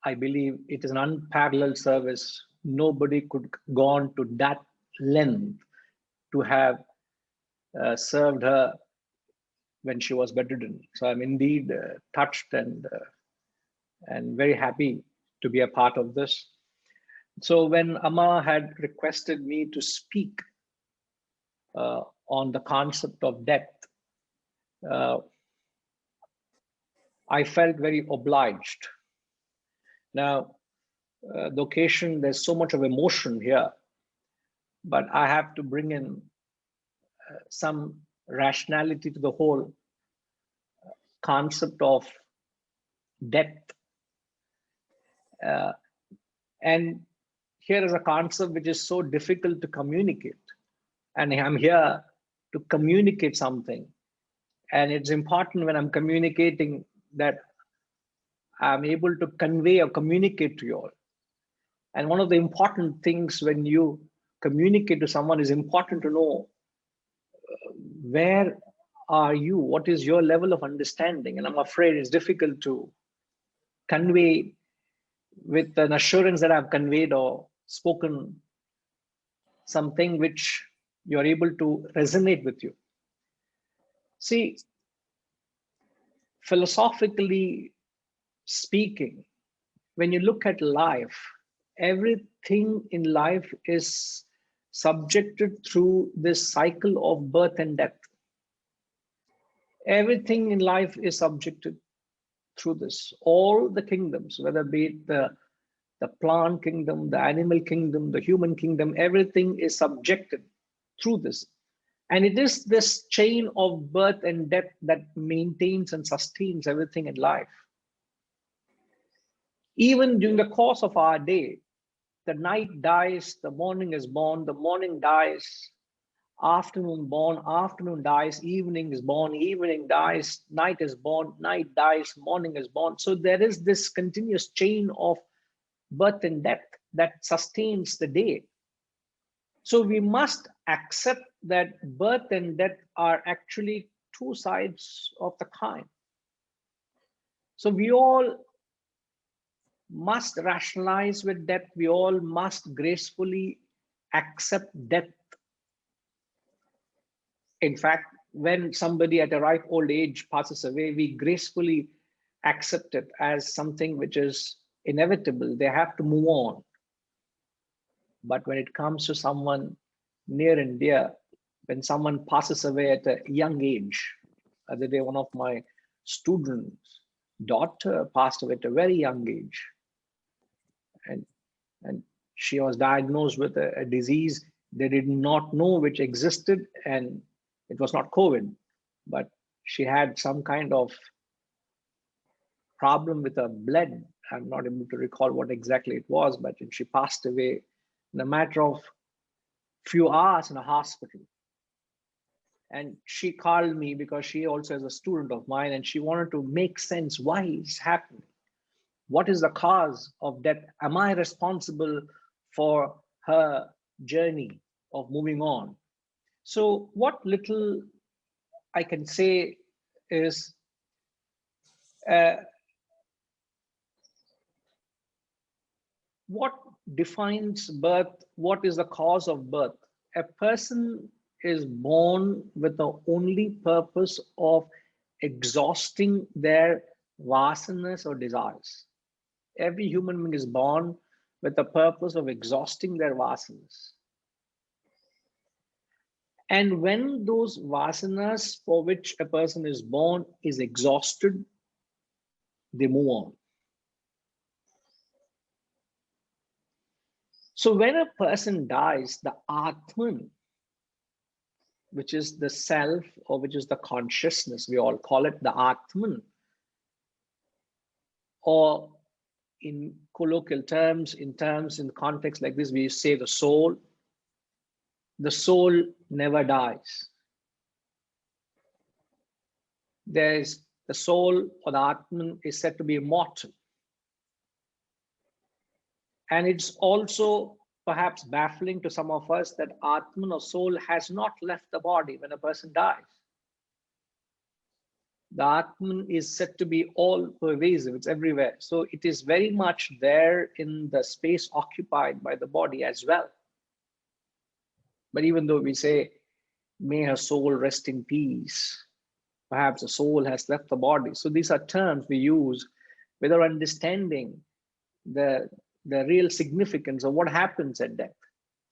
I believe it is an unparalleled service. Nobody could gone to that length to have served her when she was bedridden. So I'm indeed touched and very happy to be a part of this. So when Amma had requested me to speak on the concept of death, I felt very obliged. Now, the occasion, there's so much of emotion here, but I have to bring in some rationality to the whole concept of death. And here is a concept which is so difficult to communicate. And I'm here to communicate something. And it's important when I'm communicating that I'm able to convey or communicate to you all. And one of the important things when you communicate to someone is important to know where are you, what is your level of understanding? And I'm afraid it's difficult to convey with an assurance that I've conveyed or spoken something which you're able to resonate with you. See, philosophically speaking, when you look at life, everything in life is subjected through this cycle of birth and death. Everything in life is subjected through this. All the kingdoms, whether be it the plant kingdom, the animal kingdom, the human kingdom, everything is subjected through this. And it is this chain of birth and death that maintains and sustains everything in life. Even during the course of our day, the night dies, the morning is born, the morning dies, afternoon born, afternoon dies, evening is born, evening dies, night is born, night dies, morning is born. So there is this continuous chain of birth and death that sustains the day. So we must accept that birth and death are actually two sides of the coin. So we all must rationalize with death. We all must gracefully accept death. In fact, when somebody at a ripe old age passes away, we gracefully accept it as something which is inevitable. They have to move on. But when it comes to someone near and dear, when someone passes away at a young age, the other day one of my students' daughter passed away at a very young age. And she was diagnosed with a disease they did not know which existed, and it was not COVID, but she had some kind of problem with her blood. I'm not able to recall what exactly it was, but she passed away in a matter of few hours in a hospital. And she called me because she also is a student of mine, and she wanted to make sense why it's happening. What is the cause of death? Am I responsible for her journey of moving on? So what little I can say is What defines birth? What is the cause of birth? A person is born with the only purpose of exhausting their vasanas or desires. Every human being is born with the purpose of exhausting their vasanas. And when those vasanas for which a person is born is exhausted, they move on. So when a person dies, the Atman, which is the self or which is the consciousness, we all call it the Atman, or in colloquial terms, in context like this, we say the soul. The soul never dies. There's the soul or the Atman is said to be immortal. And it's also perhaps baffling to some of us that Atman or soul has not left the body when a person dies. The Atman is said to be all pervasive, it's everywhere. So it is very much there in the space occupied by the body as well. But even though we say, may her soul rest in peace, perhaps the soul has left the body. So these are terms we use without understanding the real significance of what happens at death.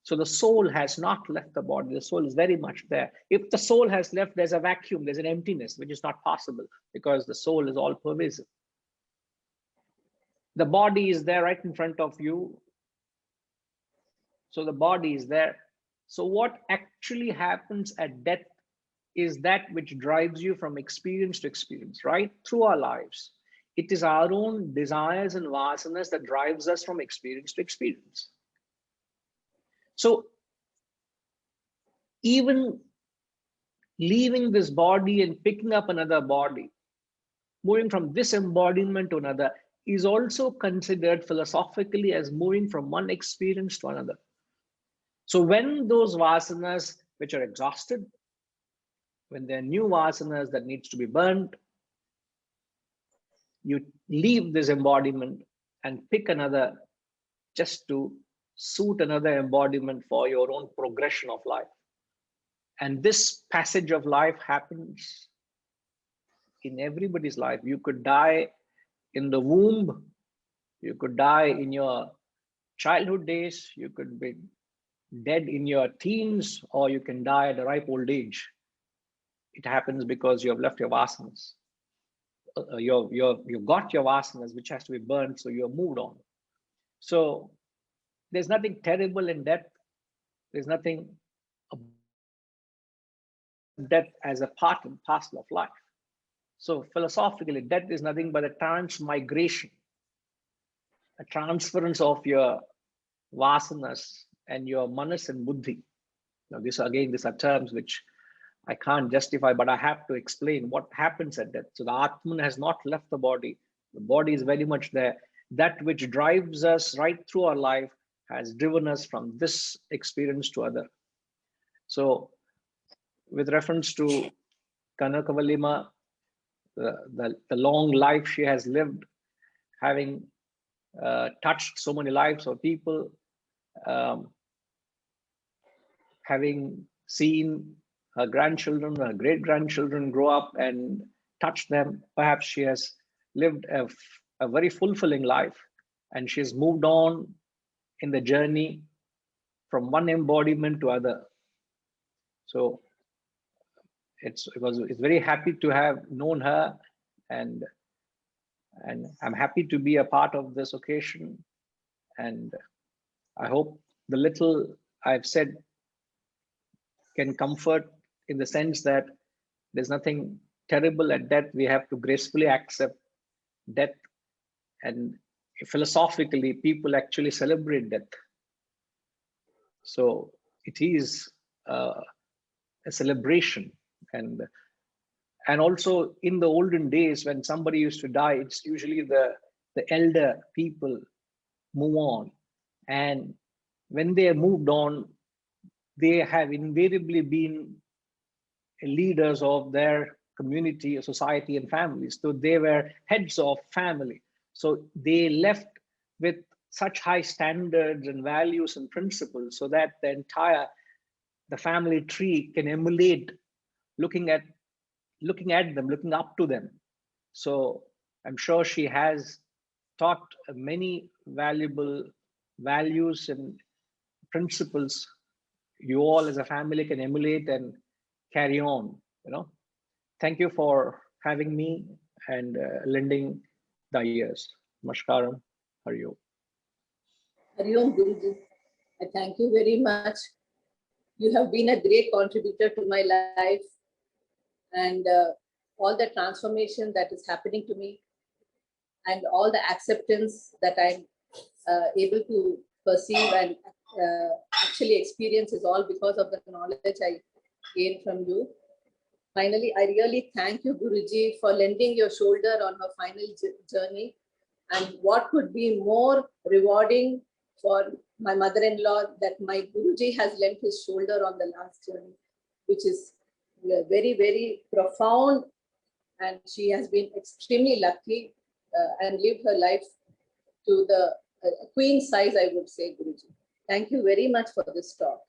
So the soul has not left the body. The soul is very much there. If the soul has left, there's a vacuum, there's an emptiness, which is not possible because the soul is all pervasive. The body is there right in front of you. So the body is there. So what actually happens at death is that which drives you from experience to experience, right? Through our lives. It is our own desires and vasanas that drives us from experience to experience. So even leaving this body and picking up another body, moving from this embodiment to another, is also considered philosophically as moving from one experience to another. So when those vasanas which are exhausted, when there are new vasanas that needs to be burnt, you leave this embodiment and pick another just to suit another embodiment for your own progression of life. And this passage of life happens in everybody's life. You could die in the womb, you could die in your childhood days, you could be dead in your teens, or you can die at a ripe old age. It happens because you have left your vasanas. You've got your vasanas, which has to be burned, so you're moved on. So there's nothing terrible in death. There's nothing death as a part and parcel of life. So philosophically, death is nothing but a transmigration, a transference of your vasanas and your manas and buddhi. Now, these are terms which I can't justify, but I have to explain what happens at death. So the Atman has not left the body. The body is very much there. That which drives us right through our life has driven us from this experience to other. So with reference to Kanakavalima, the long life she has lived, having touched so many lives of people, having seen her grandchildren, her great-grandchildren grow up and touch them, perhaps she has lived a very fulfilling life, and she has moved on in the journey from one embodiment to other. So it's very happy to have known her, and I'm happy to be a part of this occasion. And I hope the little I've said can comfort, in the sense that there's nothing terrible at death. We have to gracefully accept death. And philosophically, people actually celebrate death. So it is a celebration. And also in the olden days, when somebody used to die, it's usually the elder people move on. And when they are moved on, they have invariably been leaders of their community, society, and families. So they were heads of family. So they left with such high standards and values and principles so that the family tree can emulate looking at them, looking up to them. So I'm sure she has taught many valuable values and principles you all as a family can emulate and carry on. Thank you for having me and lending the ears. Namaskaram. Hari Om. Hari Om, Guruji. I thank you very much. You have been a great contributor to my life and all the transformation that is happening to me and all the acceptance that I'm able to perceive and actually experience is all because of the knowledge I gained from you. Finally, I really thank you, Guruji, for lending your shoulder on her final journey. And what could be more rewarding for my mother-in-law that my Guruji has lent his shoulder on the last journey, which is very, very profound. And she has been extremely lucky and lived her life to the queen size, I would say, Guruji. Thank you very much for this talk.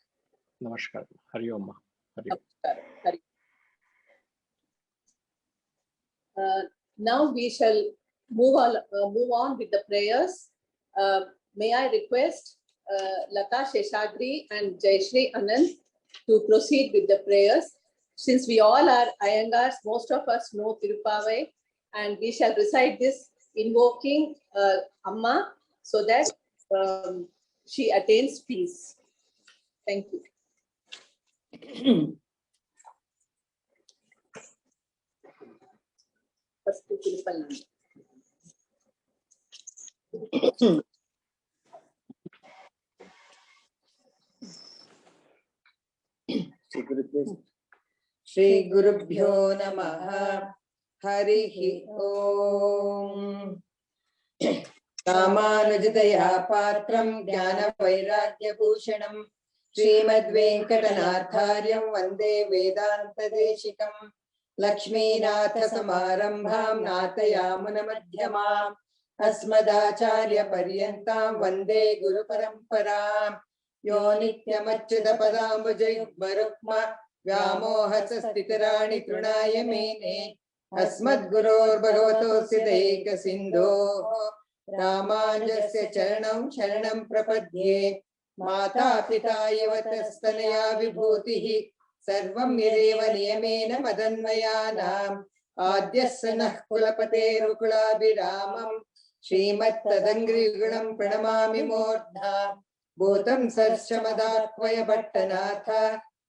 Namaskar. Hari Om. Hari Om. Namaskar. Hari. Now we shall move on with the prayers. May I request Lata Sheshadri and Jayashri Anand to proceed with the prayers. Since we all are Iyengars, most of us know Tirupavai, and we shall recite this invoking Amma so that she attains peace. Thank you. First to Tirupalli. Shri गुरुभ्यो नमः हरिः ओम् रामानुजतया पात्रं ज्ञानवैराग्यभूषणं श्रीमद्वेङ्कटनाथार्यं वन्दे वेदान्तदेशिकं लक्ष्मीनाथसमारम्भां नाथयामुनमध्यमाम् अस्मदाचार्यपर्यन्तां वन्दे गुरुपरम्परां यो नित्यमच्युतपदाम्बुजयुग्मरुक्म व्यामोहसस्थितराणि तृणाय मेने अस्मद्गुरोर्भगवतोऽस्य दैकसिन्धोः रामानुजस्य चरणं शरणं प्रपद्ये माता पिता युवतस्तनया विभूतिः सर्वं यदेव नियमेन मदन्वयानाम् आद्यस्य नः कुलपतेरुकुलाभिरामं श्रीमत्तदङ्घ्रियुगलं प्रणमामि मूर्धा भूतं सर्वस्य मदाह्वय भट्टनाथ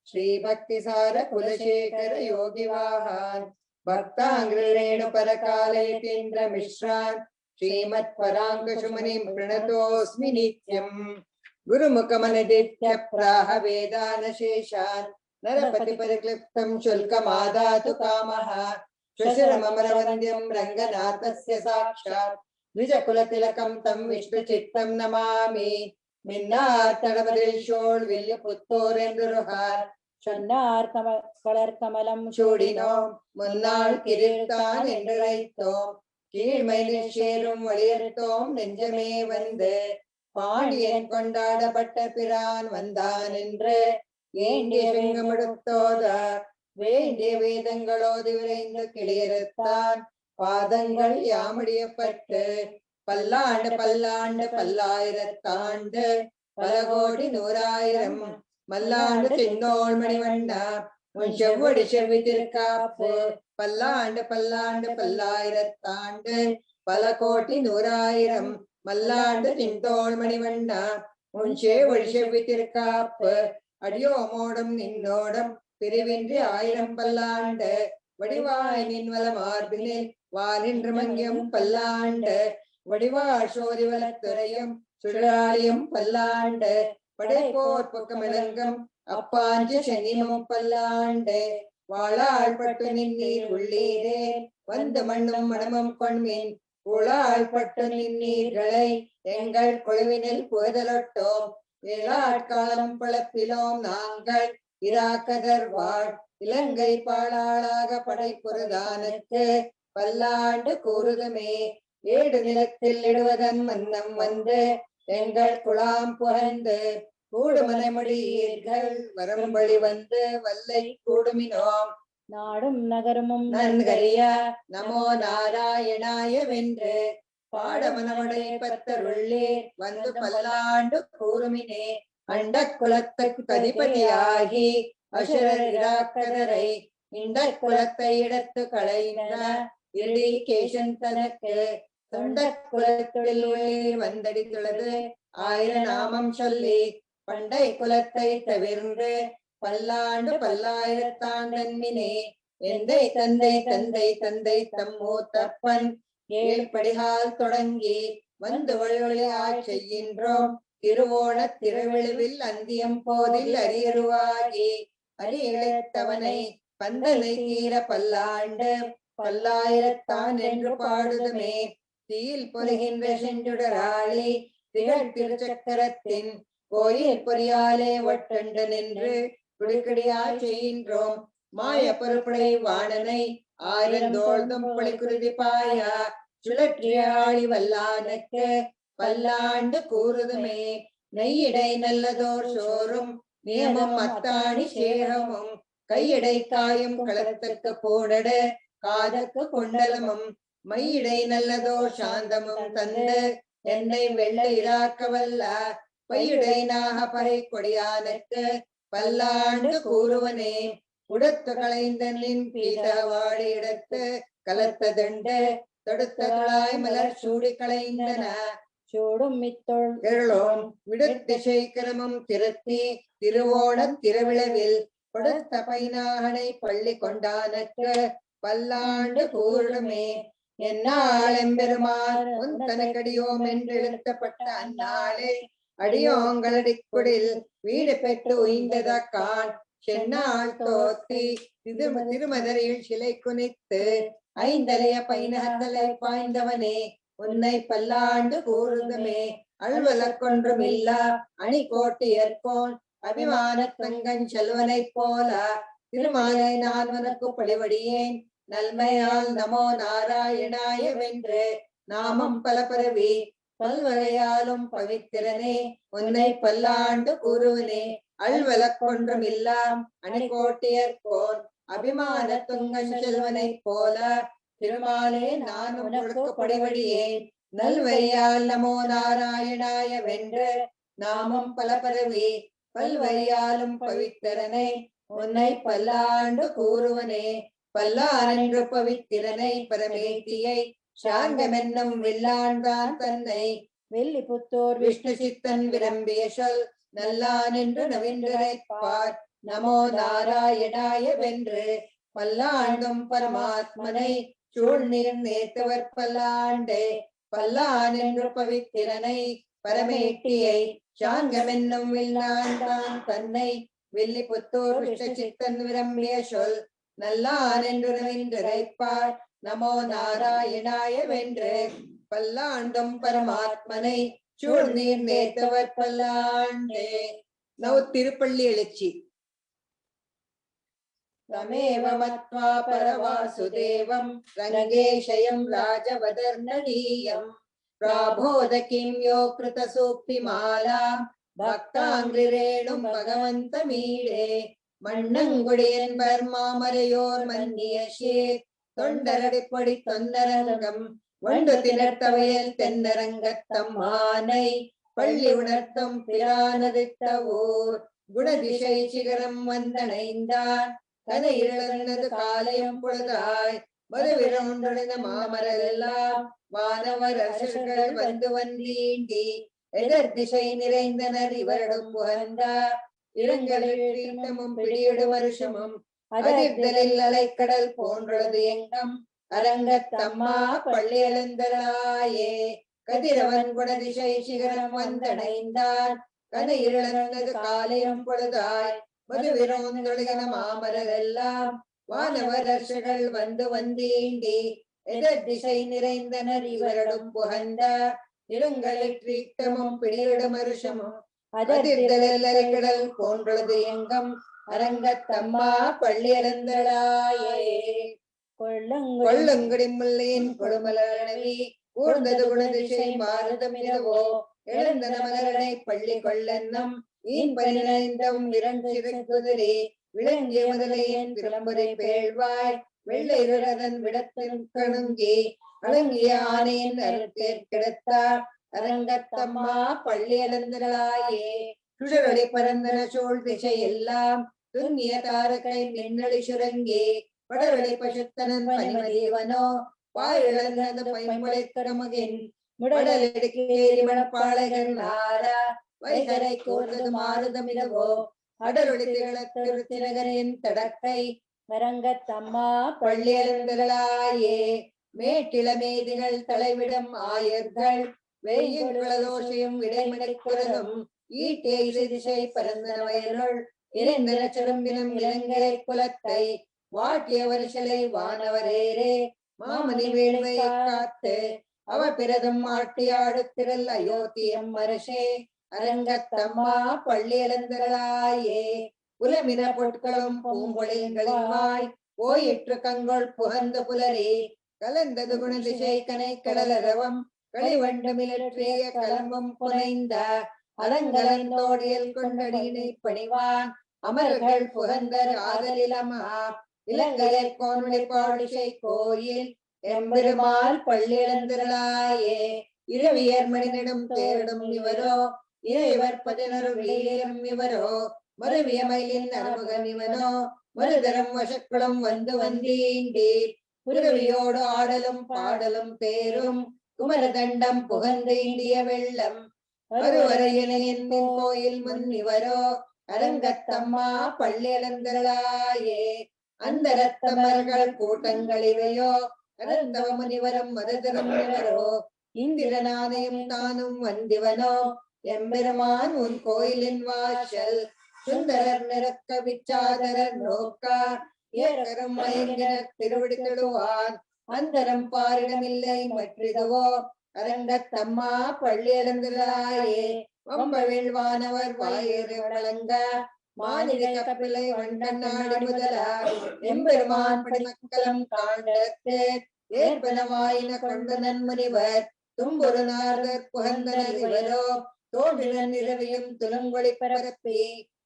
श्रीभक्तिसार कुलशेखर योगिवाहान् भक्ताङ्घ्रिरेणुपरकालयतीन्द्र मिश्रान् श्रीमत्पराङ्कुशमुनिं प्रणतोऽस्मि नित्यम् गुरुमुखमनदित्य प्राह वेदानशेषान् नरपतिपरिक्लिप्तं शुल्कमादातु कामः श्वशुरममरवन्द्यं रङ्गनाथस्य साक्षात् द्विजकुलतिलकं तं विष्णुचित्तं नमामि மின்னார்த்தடமதில் சோழ் வில்லு புத்தோரென்றுருகார் சொன்னார் கலர்கமலம் சூடினோம் முன்னாள் கிரீர்த்தான் என்றழைத்தோம் கீழ்மையில் சேரும் வழியறுத்தோம் நெஞ்சமே வந்து பாண்டியன் கொண்டாடப்பட்ட பிரான் வந்தான் என்று வேண்டிய சிங்கமெடுத்தோத வேண்டிய வேதங்களோடு விரைந்து கிளியறுத்தான் பாதங்கள் யாமுடியப்பட்டு பல்லாண்டு பல்லாண்டு பல்லாயிரத்தாண்டு பல கோடி நூறாயிரம் மல்லாண்டு தின்னோள் மணிவண்ணா உன் செவ்வடி செவ்வி திருக்காப்பு பல்லாண்டு பல்லாண்டு பல்லாயிரத்தாண்டு பல கோடி நூறாயிரம் மல்லாண்டு தின்தோள் மணிவண்ணா உன் செவ்வடி செவ்வி திருக்காப்பு அடியோமோடும் நின்னோடும் பிரிவின்றி ஆயிரம் பல்லாண்டு வடிவாய் நின்வல மார்பினில் வானின்று மங்கியம் பல்லாண்டு வடிவாள் சோதிவலத்துறையும் சுழலாளியும் பல்லாண்டு படைப்போர் பக்கமிளங்கம் அப்பாஞ்சு சென்னிமும் பல்லாண்டு வாழாள் பட்டு நின்னீர் உள்ளீரே வந்து மண்ணும் மனமும் கொண்மீன் உளாள் பட்டு நின்னீர்களை எங்கள் குழுவினில் புகழட்டோம் ஏழாட்காலம் பழப்பிலோம் நாங்கள் இராக்கதர் வாழ் இலங்கை பாழாளாக படைப்புறதானுக்கு பல்லாண்டு கூறுதுமே. ஏடு நிலத்தில் இடுவதன் மன்னம் வந்து எங்கள் குழாம் புகழ்ந்து கூடுமனைமொழியீர்கள் வரம்பழி வந்து வல்லை கூடுமினோம். நாடும் நகரமும் நன்கறிய நமோ நாராயணாய வென்று பாடமனமடை பத்தருள்ளீர் வந்து பல்லாண்டு கூறுமினே. அண்ட குலத்துக்கு அதிபதியாகி அசுரர் இராக்கதரை இந்த குலத்தை இடத்து களைந்த இறுதி கேசன் தனக்கு தொண்ட குலத்தொழில் உள்ளீர் வந்தடித்துள்ளது 1000 நாமம் சொல்லி பண்டை குலத்தை தவிர்ந்து பல்லாண்டு பல்லாயிரத்தாண்டன்மினே. எந்தை தந்தை தந்தை தந்தை தம்மூ தப்பன் 7 படிகால் தொடங்கி வந்து வழிவழியாய் செய்கின்றோம். திருவோண திருவிழுவில் அந்தியம் போதில் அரியருவாகி அரியழைத்தவனை பந்தனை தீர பல்லாண்டு பல்லாயிரத்தான் என்று பாடுதுமே. தீயில் பொருகின்ற செஞ்சுடராளி திகழ் திருச்சக்கரத்தின் கோயில் பொறியாலே ஒட்டண்டு நின்று குடிக்கடியாய் செய்கின்றோம். மாய பொறுப்படை வாணனை 1000 தோழ்தும் பழிக்குருதி பாயா சுழற்றியாழி வல்லானுக்கு பல்லாண்டு கூறுதுமே. நெய்யிடை நல்லதோர் சோறும் நியமம் அத்தாணி சேகமும் கையிடை காயும் களத்துக்கு பூனடு காதக்கு குண்டலமும் மையிடை நல்லதோர் சாந்தமும் தந்து என்னை வெள்ள இராக்கவல்ல பையிடை நாக பகை கொடியானுக்கு பல்லாண்டு கூறுவனே. உடத்து களைந்தனின் பீதவாடி இடத்து கலத்த தண்டு தொடுத்தகளாய் மலர் சூடி களைந்தன சூடும் மித்தொள் இருளோம் விடுத்திசை கிரமம் திருத்தி திருவோண திருவிழவில் கொடுத்த பைனாகனை பள்ளி கொண்டானுக்கு பல்லாண்டு கூறுமே. என்னால் எம்பெருமான் உன் தனக்கடியோம் என்று எழுத்தப்பட்ட அந்நாளே அடியோங்களடிக்குடில் வீடு பெற்று உய்ந்ததக்கான் சென்னால் தோத்தி திருமதரில் சிலை குனித்து 5 பைனகத்தலை பாய்ந்தவனே. உன்னை பல்லாண்டு கூறுதுமே. அழ்வலக்கொன்றும் இல்லா அணி கோட்டியற்கோன் அபிமான தங்கன் செல்வனை போல திருமாலை நான் உனக்கு பழிவடியேன். நல்மையால் நமோ நாராயணாய வென்று நாமம் பல பரவி பல்வகையாலும் பவித்திரனே. உன்னை பல்லாண்டு கூறுவனே. அழ்வலக்கொன்றும் இல்லாம் அணிகோட்டியற்கோன் அபிமான துங்கன் செல்வனை போல திருமாலே நான் உனக்கு படைவடியேன். நல்வரியால் நமோ நாராயணாய வென்று நாமம் பல பரவி பல்வரியாலும் பவித்திரனை. உன்னை பல்லாண்டு கூறுவனே. பல்லாரென்று பவித்திரனை பரமேட்டியை சாங்கமென்னும் வில்லாண்டான் தன்னை வெள்ளி புத்தோர் விஷ்ணு சித்தன் விரும்பிய சொல் நல்லான் என்று நவீன்றார். நமோ நாராயணாய வென்று பல்லாண்டும் பரமாத்மனை சூழ்நீர் நேர்த்தவர் பல்லாண்டே. பல்லான் என்று பவித்திரனை பரமேட்டியை சாங்கமென்னும் வில்லாண்டான் தன்னை வெள்ளி புத்தோர் விஷ்ணு சித்தன் விரும்பிய சொல் நல்லான் என்று நவீன்றார். நமோ நாராயணாய வென்று பல்லாண்டும் பரமாத்மனை சூழ்நீர் நேர்த்தவர் பல்லாண்டே. நவ் திருப்பள்ளி எழுச்சி. தமேவ மத்வா பரவாசுதேவம் ரங்கேஷயம் ராஜவதர்ணனீயம் பிராபோதகிம் யோ கிருத சூக்திமாலாம் பக்தாங்கிரேணும் பகவந்தமீடே. மண்ணங்குடியன்பர் மாமரையோர் மன்னிய சேர் தொண்டரடிப்படி தொன்னரங்கம் வண்டு திணர்த்தவையல் தென்னரங்கத்தம் மானை பள்ளி உணர்த்தும் பிரானதித்த ஊர் குணதிசை சிகரம் வந்தணைந்தான் கதை இழந்தது காலையும் பொழுதாய் மறுவிரொன்றின மாமரெல்லாம் வானவர் அரசர்கள் வந்து வந்தீண்டி எதிர் திசை நிறைந்தனர் இவரிடம் புகழ்ந்தார். இரங்கலும் பிடியிடு வருஷமும் அதிர்தலில் அலைக்கடல் போன்றது எங்கம் அரங்கத்தம்மா பள்ளி எழுந்தராயே. கதிரவன் குணதிசை சிகரம் வந்தடைந்தான் கதை இழந்தது காலையும் பொழுதாய் மறுவிரோந்தொழின மாமரெல்லாம் வானவர் அரசர்கள் வந்து வந்தீண்டி எதிர் திசை நிறைந்தனர் இவரிடம் புகழ்ந்த இருங்களிற்றீட்டமும் பிடியிடும் வருஷமும் அதிர்தலில் அலைக்கடல் போன்றது எங்கம் அரங்கத்தம்மா பள்ளியலந்தளாயே கொள்ளுங்குடி முல்லையின் கொடுமலரணவி கூர்ந்தது குணதிசை மாறுதமிரவோ எழுந்தன மலரணை பள்ளி கொள்ளன்னம் ஈன் பனிநைந்தம் இரண்டு குதிரை விளங்கிய முதலையின் திரும்புரை பேழ்வாய் வெள்ளை ரதன் விடத்தின் கணுங்கி அடங்கிய ஆணையின் அருத்தேர் கிடத்தார் அரங்கத்தம்மா பள்ளியலந்தளாயே சுழலொளி பரந்தன சூழ் திசை எல்லாம் துன்னிய தாரகை மின்னளி சுரங்கி படரளி பசுத்தனன் பனிமதேவனோ பாயிழந்த பைம்பளை கடமகின் முடலெடுக்கேரி மணப்பாளைகள் நாரா வைகரை கோர்ந்தது மாறுதமிரவோ அடரொளி திகழத்திருத்தினகரின் தடக்கை அரங்கத்தம்மா பள்ளியலந்தளாயே மேட்டிளமேதிகள் தலைவிடம் ஆயர்கள் வெய்யுங்களதோஷையும் விடைமணிக்குறதும் ஈட்டிய திசை பரந்தன வயலுள் இறைந்தன சுரம்பினும் இளங்கரை குலத்தை வாட்டிய வரிசலை வானவரேரே மாமணி வேணுவை காத்து அவ பிறதும் ஆட்டியாடு திரள் அயோத்தியம் அரசே அரங்கத்தம்மா பள்ளியலந்தளாயே புலமின பொட்களும் பூம்பொழில்களின்வாய் போயிற்று கங்கொள் புகந்த புலரே கலந்தது குணதிசை கனை கடலரவம் களிவண்டமிலற்றிய கலம்பம் புனைந்த அலங்கலந்தோடியல் கொண்டடியினை பணிவான் அமர்கள் புகந்தர் ஆதலிலமா இலங்கையர் கோனுளை பாடிசை கோயில் எம்பெருமாள் பள்ளியலந்தளாயே இரவியர் மணினிடம் தேரிடும் இவரோ இறைவர் 11 வெளியிலும் இவரோ மறுவிய மயிலின் அறுமுகன் இவனோ மறுதரம் வசக்குளம் வந்து வந்தீண்டீர் புரவியோடு ஆடலும் பாடலும் பேரும் குமரதண்டம் புகந்து இந்திய வெள்ளம் வருவரையின் கோயில் முன் இவரோ அரங்கத்தம்மா பள்ளியலந்தளாயே அந்த ரத்தமர்கள் கூட்டங்கள் இவையோ அனந்தவ முனிவரம் மதுதரம் இவரோ இந்திரநாதையும் தானும் வந்திவனோ எம்பெருமான் உன் கோயிலின் வாசல் சுந்தரர் நிறக்க விச்சாதரர் நோக்கா ஏகரம் மயங்கினர் திருவிடி தொழுவான் அந்தரம் பாரிடமில்லை மற்றிதுவோ அரங்கத்தம்மா பள்ளியலந்தளாயே வம்பவேள்வானவர் வாயிறு வழங்க மாநில கப்பிலை வண்டன் நாடி முதலா எம்பெருமான் படிமக்களம் காண்டத்து ஏற்பனவாயின கொண்ட நன்முனிவர் தும்பொரு நார்கர் புகந்தனர் இவரோ தோன்றின நிறவியும் துலங்கொளி பரப்பி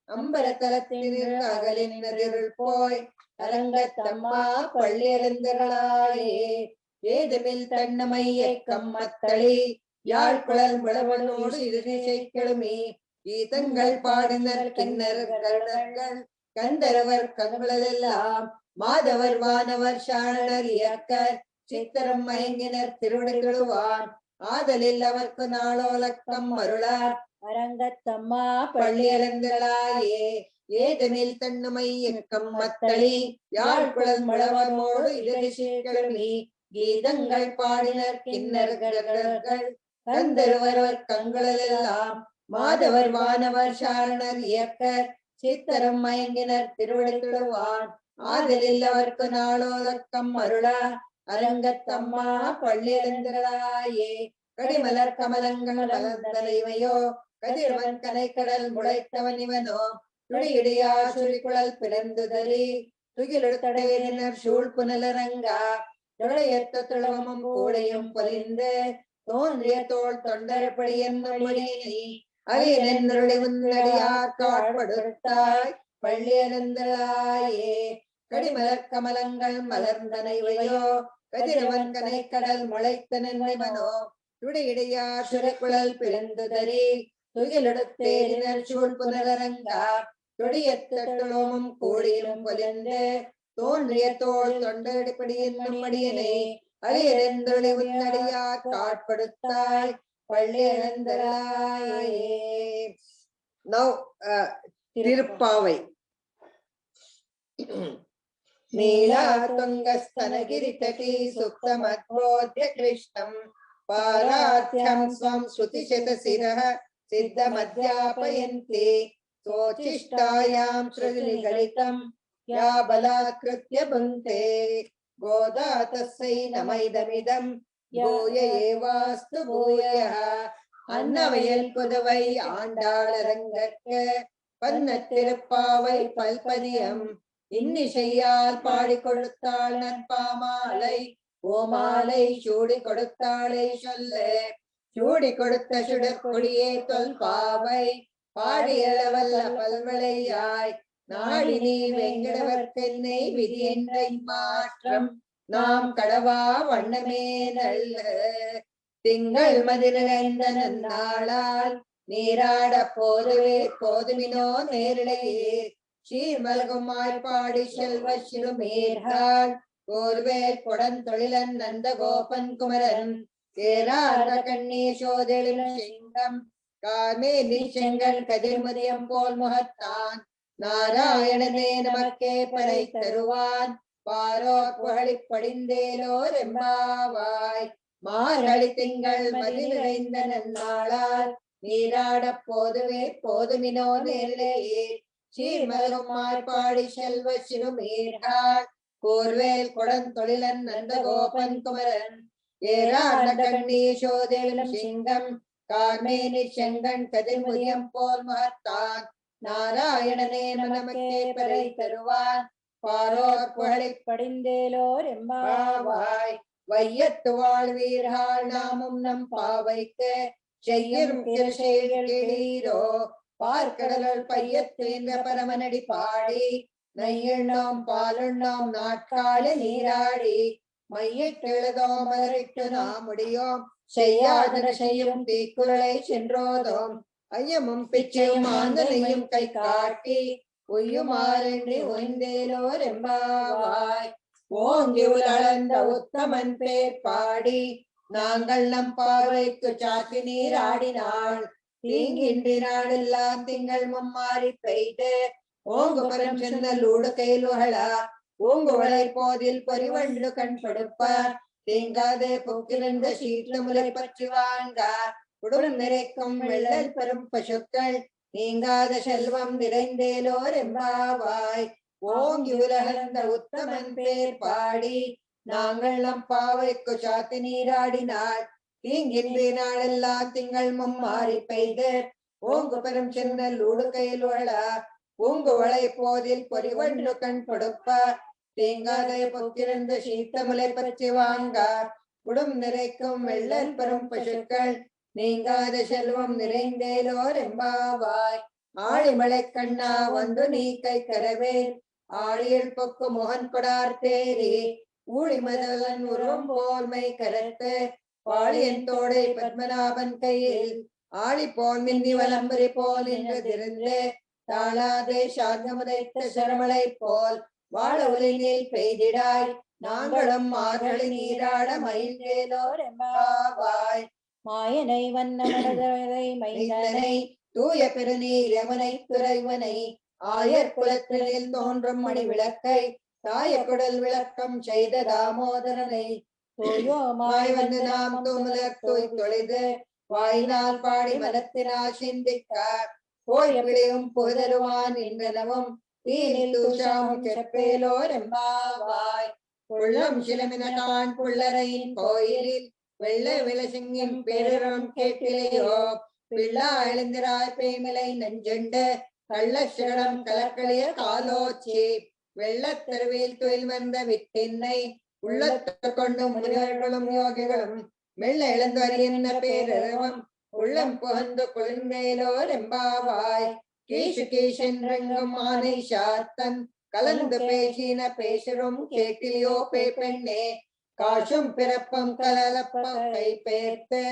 அம்பர தலத்தின் அகலின் இருள் போய் அரங்கத்தம்மா பள்ளியலந்தளாயே ஏதுமில் தன்னமையை கம்மத்தளி யாழ்குழல் விளவனோடு இருதிசை கிளமி கீதங்கள் பாடினர் கிண்ணர்கள் கந்தரவர் கங்களெல்லாம் மாதவர் வானவர் சாணர் இயக்கர் சித்திரம் மயங்கினர் திருவிடுவான் ஆதலில் அவர்க்கு நாளோலக்கம் அருளார் அரங்கத்தம்மா பள்ளியலந்தளாயே ஏதனில் தன்னுமை இயக்கம் மத்தளி யாழ்குழல் மழவனோடு இருதிசை கிளமி கீதங்கள் பாடினர் கிண்ணர்கள் கந்தருவர் கங்களெல்லாம் மாதவர் வானவர் சாரணர் இயக்கர் சித்தரம் மயங்கினர் திருவிடுவான் ஆதலில் அவர்க்கு நாளோலக்கம் அருளா அரங்கத்தம்மா பள்ளியலந்தளாயே கடிமலர் கமலங்கள் வளர்ந்தலைவையோ கதிரவன் கனைக்கடல் முளைத்தவன் இவனோ துடியிடையா சுரிக்குழல் பிறந்துதறி துகிலெடுத்தடையினர் சூழ் புனலரங்கா தொடையத்த துளவமும் கூடையும் பொலிந்து தோன்றிய தோல் தொண்டரப்படி என்னும் அரியனென்றொளி உன்னடியார் காட்படுத்தாய் பள்ளியலந்தளாயே கடிமலர் கமலங்கள் மலர்ந்தனைவையோ கதிரவன் கனைக்கடல் முளைத்தனோ துடியிடையா சுரக்குழல் பிறந்துதறி துகிலெடுத்தேரினர் சூழ் புனலரங்கா தொடியத்தோமும் கூடியும் பொலிந்து தோன்றிய தோல் தொண்டடிப்படி என்னும் அடியனை அரியனென்றொளி உன்னடியார் காட்படுத்தாய் பள்ளியலந்தளாயே. Now, திருப்பாவை. நீலா துங்கஸ்தனகிரி தட்டி சுப்தமத்வோத்ய கிருஷ்ணம் பாராத்யம் ஸ்வம் ஸ்ருதிசதசிரः சித்தமத்யாபயந்தி சோச்சிஷ்டாயாம் ஸ்ருதிநிகலிதம் யா பலாத்கிருத்ய புங்கே கோதா தஸ்யை நமைதமிதம் பூய ஏவாஸ்து பூயः அன்னவயல் புதுவை ஆண்டாளரங்கற்கு பன்னத்திருப்பாவை பல்பதியம் இன்னிசையால் பாடி கொடுத்தாள் நற்பாமாலை ஓமாலை சூடி கொடுத்தாளை சொல்ல சூடி கொடுத்த சுடற்கொடியே தொல்பாவை பாடியளவல்ல பல்வளையாய் நாடி நீ வெங்கடவர்க்கென்னை விதி என்ற மாற்றம் நாம் கடவா வண்ணமே நல்ல திங்கள் மதி நிறைந்த நன்னாளால் நீராட போதுவே போதுமினோ நேரிடையே சீர்மல்குமாய் பாடி செல்வ சிறுமேர்கள் கோர்வேல் கொடந்தொழிலன் நந்த கோபன் குமரன் கேராத கண்ணீ சோதெழிலும் சிங்கம் காமே நீச்செங்கல் கதிர்மதியம் போல் முகத்தான் நாராயணனே நமக்கே பறை தருவான் பாரோர் புகழி படிந்தேலோர் எம்பாவாய் மார்கழி திங்கள் மதி நிறைந்த நன்னாளால் நீராட போதுவே போதுமினோ நேரிலேயே சீர்மல்குமாய் பாடி செல்வ சிறுமீர்கள் கோர்வேல் கொடந்தொழிலன் நந்த கோபன் குமரன் ஏராத கண்ணீ சோதெழிலும் சிங்கம் கார்மேனி செங்கண் கதிர்முதியம் போல் மகத்தான் நாராயணனே நமக்கே பறை தருவான் பாரோர் புகழி படிந்தேலோர் எம்பாவாய் வையத்து வாழ்வீர்கள் நாமும் நம் பாவைக்கு செய்யும் கிருஷைகளீரோ பார்க்கடலுள் பையத்தேந்த பரமனடி பாடி நெய்யெண்ணோம் பாலுண்ணோம் நாட்கால நீராடி மையிட்டெழுதோம் மலரிட்டு நாம் முடியோம் செய்யாதன செய்யும் தீக்குறளை சென்றோதோம் ஐயமும் பிச்சையும் ஆந்தனையும் கை காட்டி ஒய்யுமாறென்றி ஒய்ந்தேலோர் எம்பாவாய் ஓங்கி உலர்ந்த உத்தமன் பேர் பாடி நாங்கள் நம் பாவைக்கு சாத்தி நீராடினாள் தீங்கின்றி நாளெல்லாம் திங்கள் மும்மாறி பெய்து ஓங்கு பரம் சென்னல் ஊடுகையிலுகளா ஓங்குவளை போதில் பொறிவண்டு கண் படுப்ப தேங்காதே பொக்கிலிருந்த சீற்று முலை பற்றி வாங்க உடல் நிறைக்கும் வெள்ளல் பெரும் பசுக்கள் நீங்காத செல்வம் நிறைந்தேலோர் எம்பாவாய் ஓங்கி உலகந்த உத்தமன் பேர் பாடி நாங்கள் நம் பாவைக்கு சாத்தி நீராடினாள் தீங்கின்றி நாளெல்லாம் திங்கள் மும்மாறி பெய்து ஓங்கு பெரும் சென்னல் ஊடுகையில் உழா பூங்குவளை போதில் பொறிவண்டு கண் கொடுப்ப தேங்காதை பொக்கிருந்த சீத்தமுலை பற்றி வாங்க உடும் நிறைக்கும் வெள்ளல் பெரும் பசுக்கள் நீங்காத செல்வம் நிறைந்தேலோர் எம்பாவாய் ஆழிமலை கண்ணா வந்து நீ கை கரவேல் ஆழியில் பொக்கு முகன் கொடார் தேரி ஊழி மதலன் உருவம் போல்மை கரத்து பாளியன் தோடை பத்மநாபன் கையில் ஆழி போல் மின்னி வலம்புரி போல் நின்றதிருந்து தாளாதே சாந்தமுதைத்த சரமலை போல் வாழ உலினில் பெய்திடாய் நாங்களும் மார்கழி நீராட மயில்வேலோர் எம்பாவாய் மாயனை வண்ணமனதை மைந்தனை தூய பெருநீர் யமுனை துறைவனை ஆயர் குலத்தினில் தோன்றும் மணி விளக்கை தாய குடல் விளக்கம் செய்த தாமோதரனை தூயோமாய் வந்து நாம் தூமலர் தூய் தொழுது வாயினால் பாடி மனத்தினால் சிந்திக்க போய் விளையும் புதருவான் என்பனவும் தீனில் தூஷாமும் செப்பேலோர் எம்பாவாய் உள்ளம் சிலமினான் புள்ளரையின் கோயிலில் வெள்ள விலசிங்கின் பேரும் கேட்டிலையோ பிள்ளா எழுந்திராய் பேமிலை நெஞ்செண்டு கள்ள சிடம் கலக்களிய காலோச்சி வெள்ளத்தருவில் தொழில் வந்த வித்தின்னை உள்ளத்தை கொண்டு முனிவர்களும் யோகிகளும் மெல்ல எழுந்து அறிய பேரவம் உள்ளம் புகந்து குளிர்ந்தேலோர் எம்பாவாய் கீசு கீசென்றெங்கும் ஆனை சாத்தன் கலந்து பேசின பேசரும் கேட்டிலையோ பே பெண்ணே காசும் பிறப்பும் கலலப்ப கை பெயர்த்து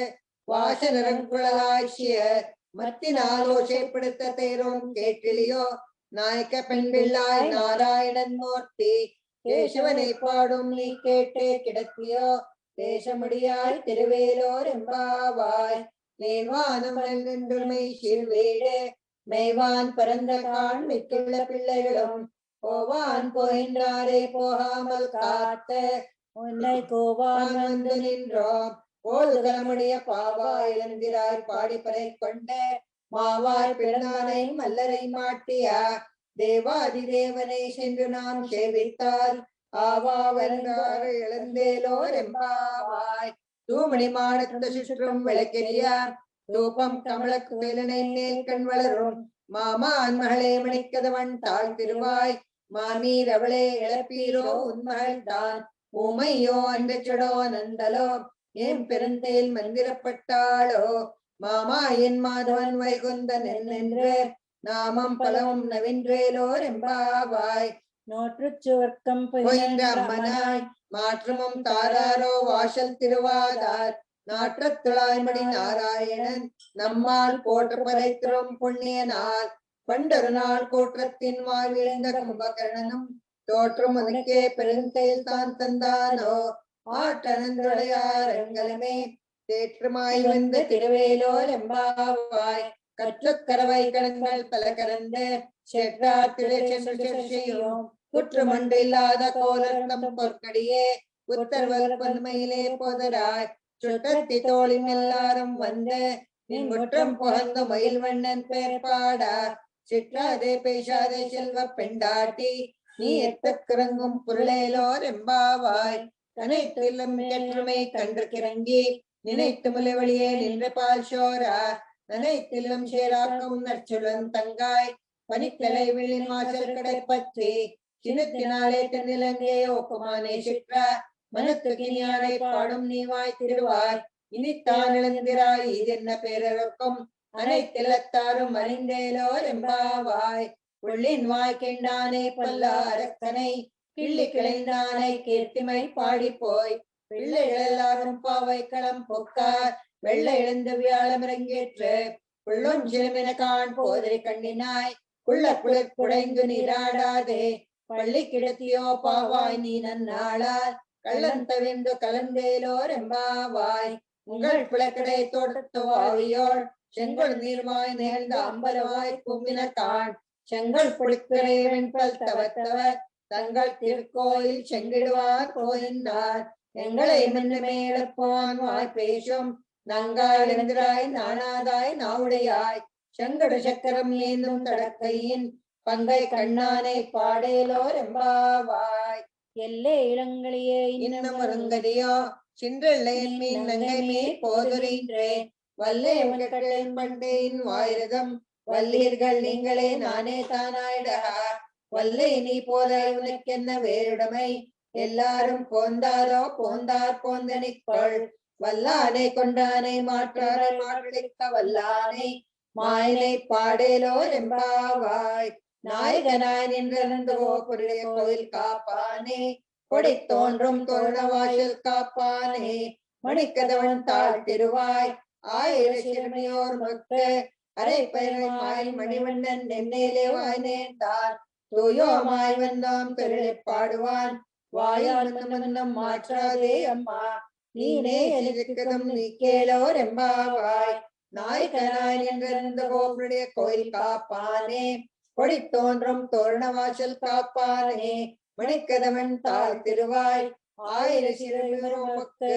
வாசனரங்குழலாய்ச்சியர் மத்தினால் ஓசைப்படுத்த தேரும் கேட்டிலையோ நாயக்க பெண் பிள்ளாய் நாராயணன் மூர்த்தி கேசவனை பாடும் நீ கேட்டே கிடத்தியோ தேசமுடியாய் திருவேலோர் எம்பாவாய் மேவானமை சிறுவேடு மேவான் பரந்த கான் மிக்குள்ள பிள்ளைகளும் போவான் போகின்றாரே போகாமல் காத்து உன்னை கோவான் வந்து நின்றோம் போதுகலமுடைய பாவா இழந்திராய் பாடிப்பறை கொண்டு மாவாய் பிறந்தானை மல்லரை மாட்டியா தேவாதி தேவனை சென்று நாம் சேவித்தால் ஆவா வருந்தாறு இழந்தேலோர் எம்பாவாய் தூமணி மாடத்த சுற்றும் விளக்கெரியா தூபம் கமலக்கு வேலனை மேல் கண் வளரும் மாமான் மகளே மணிக்கதவன் தாழ் திருவாய் மாமீர் அவளே இழப்பீரோ உன்மகள் தான் ஊமையோ அன்றச்சடோ நந்தலோ ஏன் பெருந்தேல் மந்திரப்பட்டாளோ மாமா என் மாதவன் வைகுந்தன் என்று நாமம் பலவும் நவின்றேலோர் எம்பாவாய் நோற்றுச் சுவர்க்கம் பொய்ந்த அம்மனாய் மாற்றமும் தாராரோ வாசல் திருவாதார் நாற்றத்துழாய்மடி நாராயணன் நம்மால் போற்ற பறைத்திரும் புண்ணியனால் பண்டொரு நாள் கூற்றத்தின் வாழ்விழந்த கும்பகர்ணனும் தோற்றும் உனக்கே பெருந்தையில் தான் தந்தானோ ஆற்றனந்துடையாரங்களுமே தேற்றுமாய் வந்த திருவேலோர் எம்பாவாய் கற்றுக்கரவை கடன்கள் பல கறந்து செற்றாத்திடை சென்று செய்யும் குற்றமண்டு இல்லாத கோலர்த்தம் பொற்கடியே உத்தர்வல் பன்மையிலே போதராய் சுற்றத்தி தோழின் எல்லாரும் வந்து நின் முற்றம் புகழ்ந்த மயில் வண்ணன் பேர் பாடா சிற்றாதே பேசாதே செல்வ பெண்டாட்டி நீ எத்தக்கிறங்கும் பொருளேலோர் எம்பாவாய் கனைத்திலும் ஏற்றுமை கன்று கிறங்கி நினைத்து முலைவழியே நின்ற பால் சோரா நனைத்திலும் சேராக்கும் நற்சுழன் தங்காய் பனித்தலை விழின் வாசல் கடை பற்றி சினத்தினாலே தன்னிலங்கே ஓக்குமானே சிற்றா மனத்துக்கு இனியானை பாடும் நீவாய் திருவாய் இனித்தான் இழந்திராய் இதென்ன பேரருக்கும் அனைத்திலத்தாரும் அறிந்தேலோர் எம்பாவாய் உள்ளின் வாய் கெண்டானே பல்லாரக்கனை கிள்ளி கிளைந்தானை கீர்த்திமை பாடி போய் பிள்ளைகள் எல்லாரும் பாவை களம் பொக்கார் வெள்ளை இழந்து வியாழமிறங்கேற்று புள்ளும் சிறுமின காண் போதை கண்ணினாய் குள்ள குளிர் குடைந்து நீராடாதே பள்ளி கிடத்தியோ பாவாய் நீ நன்னாளால் கள்ளன் தவிர்ந்து கலந்தேலோர் எம்பாவாய் உங்கள் பிளக்கடை தோட்டத்து வாவியோள் செங்கல் நீர்வாய் நேர்ந்த அம்பலவாய் கும்பின காண் செங்கல் புடிக்கரை வெண்பல் தவத்தவர் தங்கள் திருக்கோயில் செங்கிடுவார் கோயினார் எங்களை மின்னுமே எழுப்புவான் வாய் பேசும் நங்காய் எழுந்திராய் நானாதாய் நாவுடையாய் செங்கடு சக்கரம் ஏந்தும் தடக்கையின் பங்கை கண்ணானை பாடேலோர் எம்பாவாய் எல்லே இளங்களியே இன்னும் ஒருங்கதியோ சின்றெல்லையின் மீன் நங்கை மேல் போதுரின்றேன் வல்லே உங்கட்டேன் பண்டேன் வாயிரதம் வல்லீர்கள் நீங்களே நானே தானாயிடா வல்லே நீ போத உனக்கென்ன வேறுடமை எல்லாரும் போந்தாரோ போந்தார் போந்தனிக்கொள் வல்லானை கொண்டானை மாற்றாரை மாற்றளிக்க வல்லானை மாயனை பாடேலோர் எம்பாவாய் நாயகனாய் நின்றிருந்த கோபுரிய கோயில் காப்பானே கொடி தோன்றும் தோரணவாயில் காப்பானே மணிக்கதவன் தாழ் திருவாய் ஆயிர சிறுமியோர் மக்கு அரை பயிராய் மணிவண்ணன் நென்னேலே வாய் நேர்ந்தான் தூயோமாய் வந்தாம் திருளை பாடுவான் வாயானந்தம் மாற்றாதே அம்மா நீனே எதிர்க்கதும் நீ கேளோர் எம்பாவாய் நாயகனாய் நின்றிருந்த கோபுடைய கோயில் காப்பானே கொடி தோன்றும் தோரணவாசல் காப்பானே மணிக்கதவன் தாழ் திருவாய் ஆயிர சிறுமியோர்மக்கு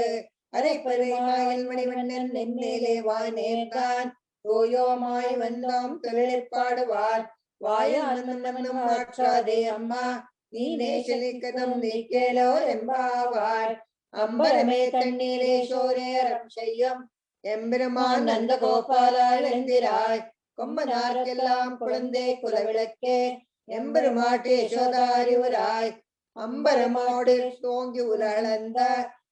அரை பருவாயில் மணிவண்ணன் நென்னேலே வாய் நேர்ந்தான் தூயோமாய் வந்தோம் தொழிலில் பாடுவார் வாயானந்தம் மாற்றாதே அம்மா நீனே செலிக்கதும் நீ கேளோர் எம்பாவாய் அம்பரமே தண்ணீரே சோரேரம் செய்யும் எம்பெருமான் நந்த கோபாலாய் வெந்திராய் கொம்பனார்க்கெல்லாம் குழந்தை குலவிளக்கே எம்பெருமாட்டே யசோதாரிவராய் அம்பரமோடு தோங்கி உலளந்த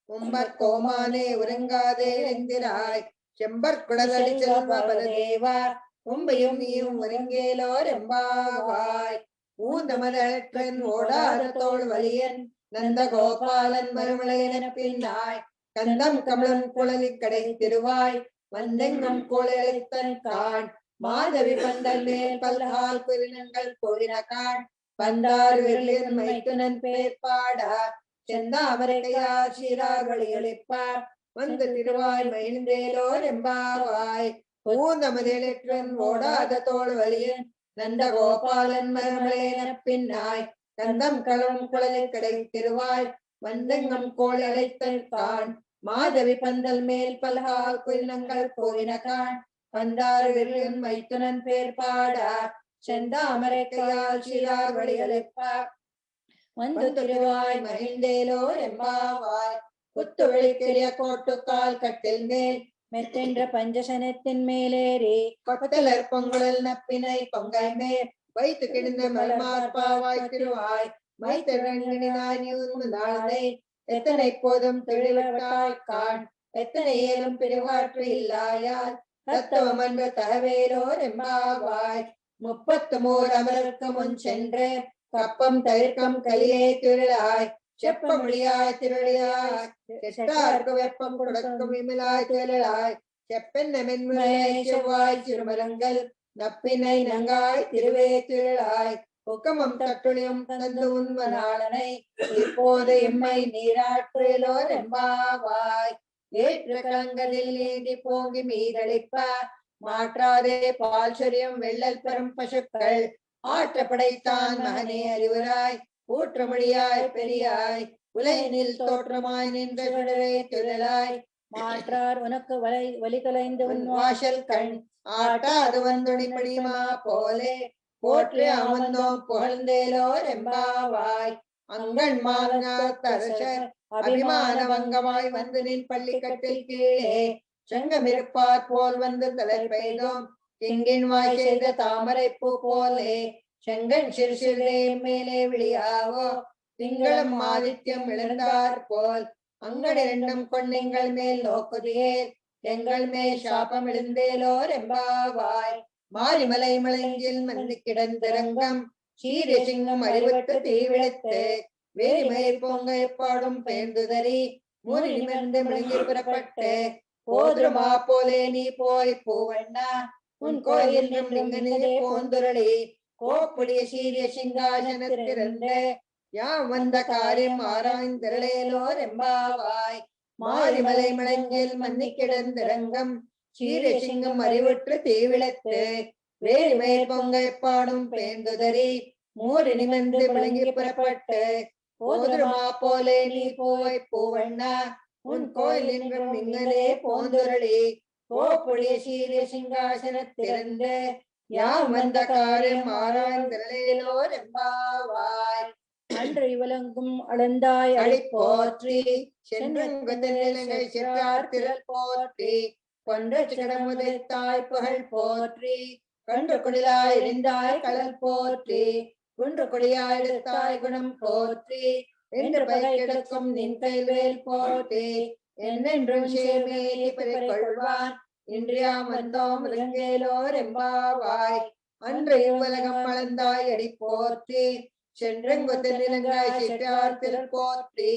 உம்பர் கோமானே உறங்காதே வெந்திராய் செம்பர் குடலடி செல்வ பலதேவா உம்பையும் நீயும் ஒருங்கேலோர் எம்பாவாய் ஊந்தமதற்றன் ஓடாத தோல் வலியன் நந்த கோபாலன் மறுமலையன பின்னாய் கந்தம் கமலம் குழலி கடை திருவாய் வந்தெங்கும் கோழத்தன் கான் மாதவி பந்தல் மேல் பல்ஹால் குறினங்கள் கோரின கான் பந்தார் விரலின் மைத்துனன் பேர் பாடா செந்தாமரையா சீரார்வழி ஒளிப்பார் வந்து திருவாய் மகிழ்ந்தேலோர் எம்பாவாய் ஊந்தமதேற்றன் ஓடாத தோல் வலியன் நந்த கோபாலன் மறுமலையன பின்னாய் கந்தம் களம் குழலை கடை திருவாய் வந்தெங்கும் கோள் அழைத்தல் கான் மாதவி பந்தல் மேல் பல்ஹால் குறினங்கள் கோரின கான் பந்தார் விரலின் மைத்துனன் பேர் பாடா செந்தாமரைக்கையால் சீரார் வழியழைப்பார் வந்து திருவாய் மகிழ்ந்தேலோர் எம்பாவாய் குத்துவெளிக்கிறிய கோட்டுக்கால் கட்டில் மேல் மெத்தென்ற பஞ்சசனத்தின் மேலேறி கொத்தலர் பொங்கல் நப்பினை பொங்கை மேல் வைத்து கிடந்த மலர்மார்பாவாய் திருவாய் மைத்தழங்கினாய் எத்தனை போதும் தெளிவட்டாய் காண் எத்தனை ஏலும் பிரிவாற்று இல்லாயால் தத்துவமன்ற தகவேலோர் எம்பாவாய் 33 அமரருக்கு முன் சென்று கப்பம் தவிர்க்கம் கலியே திருளாய் செப்ப முடியாய் திருளியாய் செட்டார்க்கு வெப்பம் கொடுக்கும் விமலாய் திருளாய் செப்பென்ன மென்முறை செவ்வாய் திருமலங்கள் நப்பினை நங்காய் திருவே திருளாய் உக்கமம் தட்டுளியும் தந்து உண்மனாளனை இப்போது எம்மை நீராற்றிலோர் எம்பாவாய் ஏற்று கலங்கலில் ஏந்தி போங்கி மீதளிப்ப மாற்றாதே பால் சொரியும் வெள்ளல் பெறும் பசுக்கள் ஆற்ற படைத்தான் மகனே அறிவுராய் ஊற்றமொழியாய் பெரியாய் உலகினில் தோற்றமாய் நின்ற சுடரே திரளாய் மாற்றார் உனக்கு வலி கலைந்து உன் வாசல் கண் ஆட்டாது வந்துணி படியுமா போலே போற்றி அமர்ந்தோம் புகழ்ந்தேலோர் எம்பாவாய் அங்கண் மாங்கா தரசர் அபிமான வங்கமாய் வந்து நின் பள்ளிக்கட்டில் கீழே செங்கமிருப்பார் போல் வந்து தலை பெய்தோம் திங்கின் வாய் செய்த தாமரை பூ போலே செங்கன் சிறு சிறுதே மேலே விழியாவோ திங்களும் ஆதித்யம் இழந்தார் போல் அங்கடி இரண்டும் கொண்டெங்கள் மேல் நோக்குதியே எங்கள் மேல் சாபம் எழுந்தேலோர் எம்பாவாய் மாரிமலை மலைஞ்சில் மண்ணு கிடந்திரங்கம் சீரிய சிங்கம் அறிவிட்டு தீவிழத்து வேரிமயிர் பொங்க எப்பாடும் பேர்ந்துதறி மூறி நிமிர்ந்து முழங்கி புறப்பட்டு போதுமா போலே நீ போய் பூவண்ணா உன் கோயில் நின்றே போந்துரளி கோப்புடைய சீரிய சிங்காசனத்திலிருந்து யாம் வந்த காரியம் ஆராய்ந்திரளேலோர் எம்பாவாய் மாரிமலை மலைஞ்சில் மண்ணி கிடந்திரங்கம் சீரிய சிங்கம் அறிவுற்று தீவிழத்து வேரிமயிர் பொங்க எப்பாடும் பேர்ந்துதறி மூறி நிமிர்ந்து முழங்கி புறப்பட்டு போதுமா போலே நீ போய் பூவண்ணா உன் கோயில் என்றும் இங்கனே போந்துரளி கோப்புடைய சீரிய சிங்காசனத்திலிருந்து யாம் வந்த காரியம் ஆராய்ந்திரளேலோர் எம்பாவாய் அன்று இவலங்கும் அளந்தாய் அடி போற்றி சென்றங்கை சிறார் திரள் போற்றி கொன்ற சிடமுதைத்தாய் புகழ் போற்றி கன்று குடிலாய் இருந்தாய் கடல் போற்றி குன்று குடியாய் எடுத்தாய் குணம் போற்றி என்று பகை கிடக்கும் நின் கைவேல் போற்றி என்னென்றும் சேர்மேலி கொள்வான் இன்றியாம் வந்தோம் இலங்கேலோர் எம்பாவாய் அன்று இவ்வுலகம் அளந்தாய் அடி போற்றி சென்றங்குத்தனிலங்காய் சிற்றார் திரள் போற்றி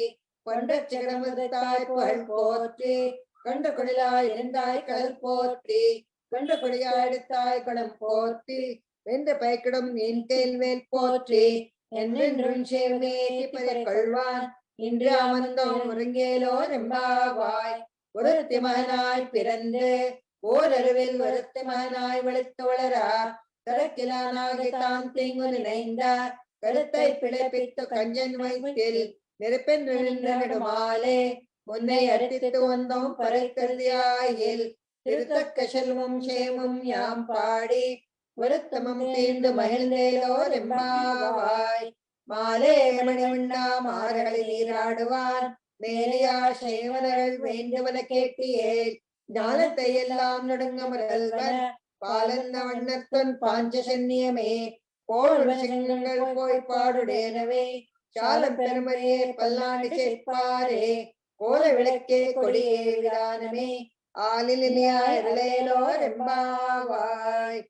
கொன்ற சிடமுதைத்தாய் புகழ் போற்றி கண்டு குடிலாய் இருந்தாய் கடல் போற்றி கண்டு குடியாய் எடுத்தாய் குணம் போற்றி வென்று பயக்கிடும் என் கேள்வேல் போற்றி என்றென்றும் சேர்மேலி கொள்வான் இன்று அமர்ந்தோம் ஒருங்கேலோர் எம்பாவாய் ஒருத்தி மகனாய் பிறந்து ஓரருவில் ஒருத்தி மகனாய் வெளுத்து வளரா கரக்கிலானாகி தான் தீங்கு நினைந்த கருத்தை பிழைப்பித்து கஞ்சன் வயிற்றில் நெருப்பென்று நின்ற நெடுமாலே உன்னை அடித்து வந்தோம் பறை கருதியாயில் திருத்தக்க செல்வம் சேமும் யாம் பாடி வருத்தமும் தீர்ந்து மகிழ்ந்தேலோர் எம்பாவாய் மாலே மணிவண்ணா மாரகளை நீராடுவான் மேலையா சேவனர்கள் வேண்டுவன கேட்டியேல் ஞானத்தை எல்லாம் நடுங்க முரல்வன பாலந்த வண்ணத்தன் பாஞ்ச சென்னியமே போல்வசங்கள் போய் பாடுடேனவே சாலம் பெருமறையே பல்லாண்டு சேர்ப்பாரே கோல விளக்கே கொடியே விதானமே ஆலிலேலோர் எம்பாவாய்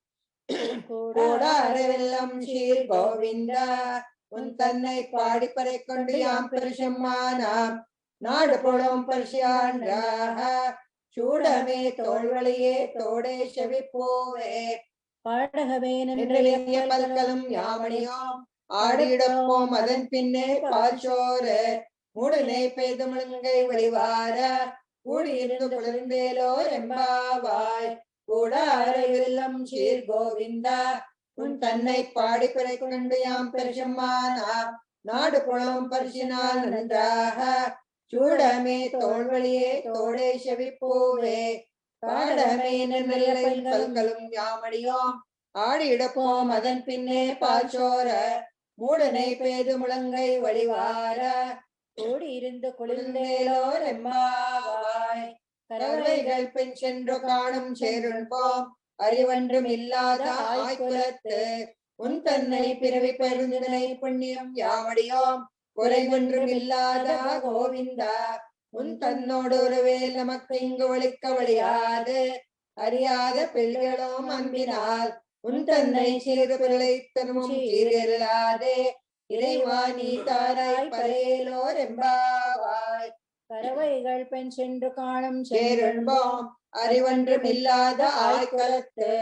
கூடாரவெல்லாம் ஸ்ரீ கோவிந்தா உன் தன்னை பாடிப்பறை கொண்டு யாம் பெருசம்மானாம் நாடு போடும் பரிசான்றாக சூடமே தோல்வழியே தோடே செவிப்போவே பாடகவே பல்கலும் யாமணியோம் ஆடியிடப்போம் அதன் பின்னே பால்சோறு மூடனை பெய்து முழங்கை வழிவார கூடியிருந்து குளிர்ந்தேலோர் எம்பாவாய் கூடாரவெல்லாம் சீர் கோவிந்தா உன் தன்னை பாடி பிறை கொண்டு யாம் பெருசம்மானா நாடு புலம் பரிசினால் நன்றாக சூடமே தோல்வழியே தோடே செவிப்பூவே பாடமே பல்கலும் யாமடியோம் ஆடி இடப்போம் அதன் பின்னே பால்சோர மூடனை பெய்து முழங்கை வழிவார கூடி இருந்து குளிர்ந்தேலோர் எம்பாவாய் கறவைகள் பின் சென்று காணும் சேருண்போம் அறிவன்றும் இல்லாத ஆய்குலத்து உன் தன்னை பிறவி பெருந்தினை புண்ணியம் யாவடியோம் குறைவொன்றும் இல்லாத கோவிந்தா உன் தன்னோடு ஒருவேல் நமக்கு இங்கு ஒழிக்க வழியாது அறியாத பிள்ளைகளும் அன்பினால் உன் தன்னை சீறு பிள்ளைத்தனமும் சீரில்லாதே இறைவா நீ தாராய் பரையலோர் எம்பாவாய் கறவைகள் பெண் சென்று காணும் சேருண்போம் அறிவொன்றும் இல்லாத ஆய்கலத்து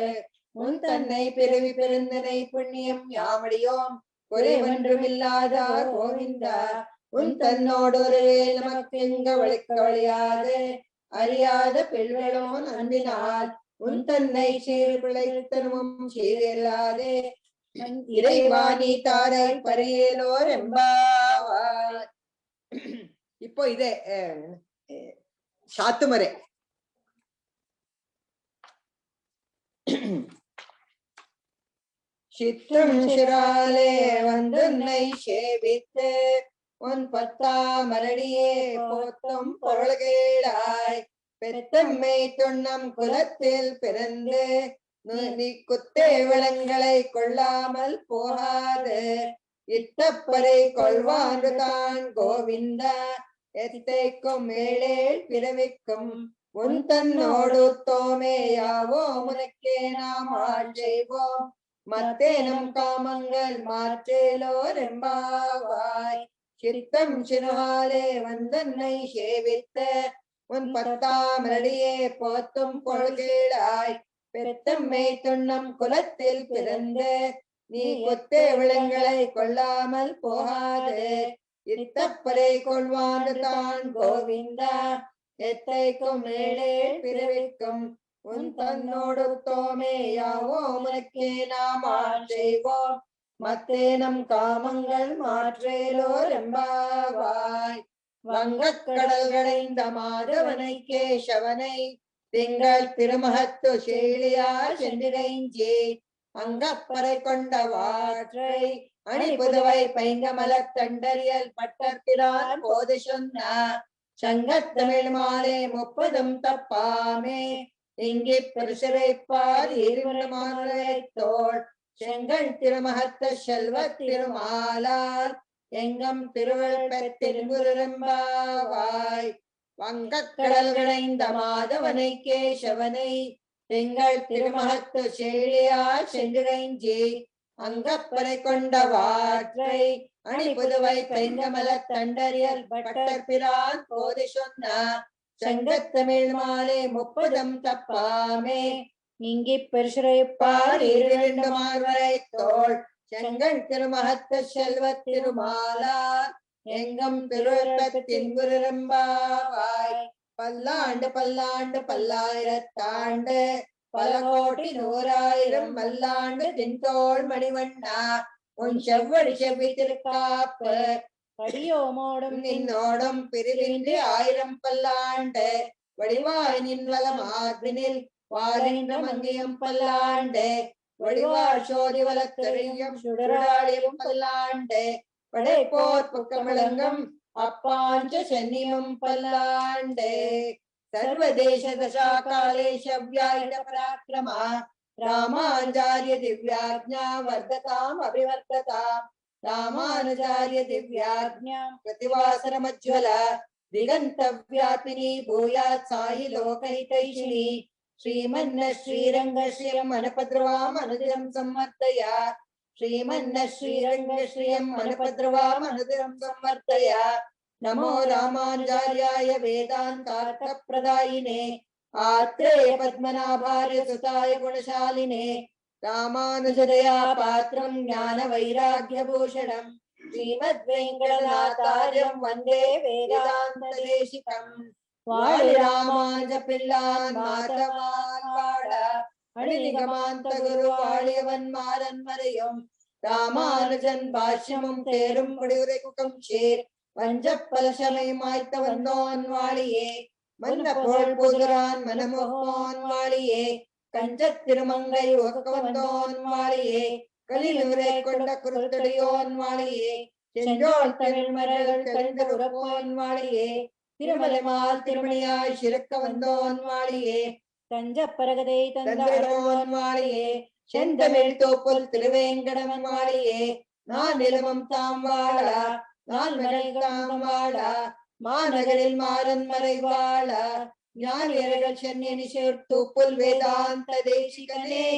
உன் தன்னை பிறவி பெருந்தனை புண்ணியம் யாமடியோம் குறைவொன்றும் இல்லாத கோவிந்தா உன் தன்னோடு ஒரு நமக்கு இங்க ஒழிக்க வழியாது அறியாத பிள்ளைகளோன் அன்பினால் உன் தன்னை சீர் பிழைத்தனமும் சீரில்லாதே இறைவா நீ தாராய் பரியலோர் எம்பாவாய். இப்போ இதே சாத்துமரை சிற்றும் சிறாலே வந்துன்னை சேவித்து உன் பத்தாமரடியே போத்தும் பொருள்கேளாய் பெத்தம்மை துண்ணம் குலத்தில் பிறந்து நீ குத்தே விளங்களை கொள்ளாமல் போகாது இட்டப்பறை கொள்வான் தான் கோவிந்தா எத்தைக்கும் ஏழேழ் பிறவிக்கும் உன் தன்னோடு தோமேயாவோ உனக்கே நாம் ஆள் செய்வோம் மத்தேனும் காமங்கள் மாற்றேலோர் எம்பாவாய். சித்தம் சிறுகாலே வந்தன்னை சேவித்த உன் பத்தாமரடியே போத்தும் கொள்கேளாய் பெத்தம்மை துண்ணம் குலத்தில் பிறந்து நீ கொத்தே விளங்களை கொள்ளாமல் போகாது இத்தப்பறை கொள்வான் தான் கோவிந்தா எத்தைக்கும் ஏழே பிறவிக்கும் உன் தன்னோடு தோமேயாவோ உனக்கே நாம் ஆள் செய்வோம் மத்தேனம் காமங்கள் மாற்றேலோர் எம்பாவாய். வங்கக்கடல்களைந்த மாதவனை கேசவனை திங்கள் திருமகத்து சீழியார் சென்றிரைஞ்சி அங்கப்பறை கொண்ட வாற்றை அணிபுதுவை பைங்கமலத் தண்டறியல் பட்டர்பிரான் போது சொன்னார் சங்கத்தமிழ் மாலை 30 தப்பாமே இங்கே பெருசிறைப்பார் இருவருமானரை தோள் செங்கல் திருமகத்த செல்வ திருமாலார் எங்கம் திருவள்ளுவர் திருங்குரும்பாவாய். வங்கக்கடல்களைந்த மாதவனை கேசவனை திங்கள் திருமகத்து சீழியார் சென்றிரைஞ்சி அங்கப்பறை கொண்ட வாற்றை அணிபுதுவை பைங்கமலத் தண்டறியல் பட்டர்பிரான் போது சொன்னார் சங்கத்தமிழ் மாலை 30 தப்பாமே இங்கே பெருசிறைப்பார் இரண்டு மார்வரை தோள் செங்கல் திருமகத்த செல்வ திருமாலார் எங்கம் திருவள்ளுவத்தின் குரும்பாவாய். பல்லாண்டு பல்லாண்டு பல்லாயிரத்தாண்டு பல கோடி 100,000 மல்லாண்டு தின்தோள் மணிவண்ணா உன் செவ்வடி செவ்வி திருக்காப்பு படியோமோடும் நின்னோடும் பிரிவின்றி 1000 பல்லாண்டு வடிவாய் நின் வலமார்பினில் வாரின்ற மங்கியம் பல்லாண்டு வடிவார் சோதி வலத்தெறியும் சுடராளியும் பல்லாண்டு படைப்போர் புக்கமிழங்கும் அப்பாஞ்ச சென்னியும் பல்லாண்டு. சர்வதேச தசாகாலேஷ வியாயுத பராக்கிரமா ராமானுஜாரிய திவ்யாஜ்ஞா வர்ததாம் அபிவர்ததாம் ராமானுஜாரிய திவ்யாஜ்ஞா பிரதிவாசரமஜ்வல திகந்தவ்யாபினி பூயாத் சாயி லோகைதைஷிணி ஸ்ரீமன்ன ஸ்ரீரங்க ஸ்ரீயம் அனுபத்ரவாம் அனுதினம் சம்மர்த்தயா ஸ்ரீமன்ன ஸ்ரீரங்க ஸ்ரீயம் அனுபத்ரவாம் அனுதினம் சம்மர்த்தயா. நமோ ராமானுஜார்யாய வேதாந்தார்த்த பிரதாயினே ஆத்ரேய பத்மநாபார்ய சுதாய குணசாலினே ராமானுஜதயா பாத்திரம் ஞான வைராக்கிய பூஷணம் ஸ்ரீமத் வெங்கடநாதார்யம் வந்தே வேதாந்த தேசிகம். வாழி ராமானுஜ பிள்ளான் மாதவான் வாழ அணிநிகமாந்த குரு வாழியவன் மாறன் மறையும் ராமானுஜன் பாஷ்யமும் தேரும் முடிவுரைக்கும் சேர் வஞ்சப்பலசமை மாய்த்த வந்தோன் வாழியே மன்ன போல் புதுரான் மனமுகோன் வாழியே கஞ்ச திருமங்கை ஒக்க வந்தோன் வாழியே கலிலுரை கொண்ட குருத்தடியோன் வாழியே சென்றோள் தமிழ் மரங்கள் கழிந்த உறப்போன் வாழியே திருமலைமால் திருமணியாய் சிறக்க வந்தோன் வாழியே, தஞ்சப்பரகதை தந்தோன் வாழியே, செந்தமிழ் தோப்புல் திருவேங்கடவன் வாழியே, நான் நிலமும் தாம் வாழா, நான் மறைதாம் வாழா, மாநகரில் மாறன் மறை வாழா, ஞானியர்கள் சென்னி சேர்த்தூப்புல் வேதாந்த தேசிகனே,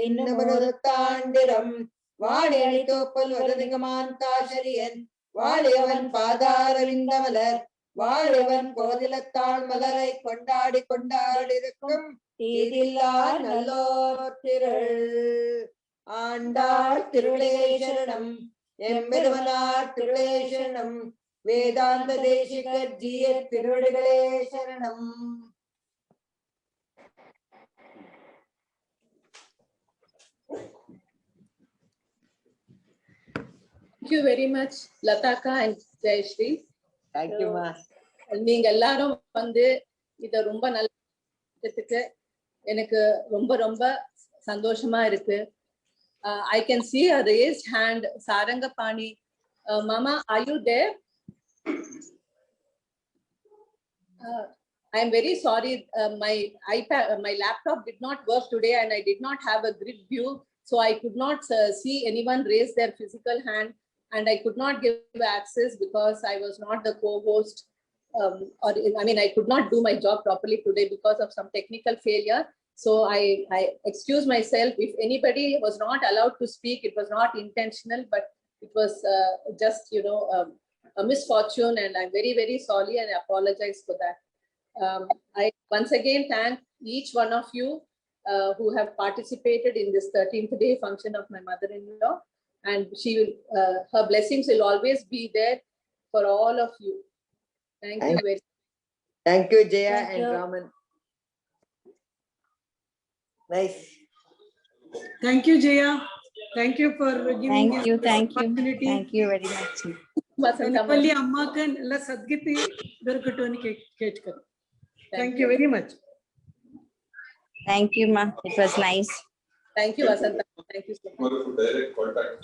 இன்னொரு தாண்டிரம் வாழி அணி தோப்புல் வருதிகமான் காசரியன், வாழியவன் பாதாரவிந்தமலர், வாழியவன் கோதிலத்தாள் மலரை கொண்டாடி கொண்டாடிருக்கும் தீதில்லார் நல்லோர் திரள். ஆண்டாள் திருளே சரணம், எம்பெருமனார் திருளே சரணம், வேதாந்த தேசிகர் ஜீய திருவடிகளே சரணம். Thank you very much, Lataka and Jayashree. Thank you, ma. நீங்க எல்லாரும் வந்து இத ரொம்ப நல்ல எனக்கு ரொம்ப ரொம்ப சந்தோஷமா இருக்கு. I can see a raised hand. Sarangapani, Mama, are you there? I am very sorry. My iPad, my laptop did not work today, and I did not have a grid view, so I could not see anyone raise their physical hand, and I could not give access because I was not the co-host. Or I mean, I could not do my job properly today because of some technical failure. So I excuse myself. If anybody was not allowed to speak, it was not intentional, but it was just, a misfortune, and I'm very, very sorry, and I apologize for that. I once again thank each one of you who have participated in this 13th day function of my mother-in-law, and she will, her blessings will always be there for all of you. Thank you very much. Thank you, Jaya and Raman. Nice. Thank you, Jaya. Thank you for giving Thank you, opportunity. thank you very much. Only Amma can alla sadgiti dorkatoni ketkaru. Thank you very much. Thank you, ma. It was nice. Thank you, Vasanta. Thank you so much. Direct contact.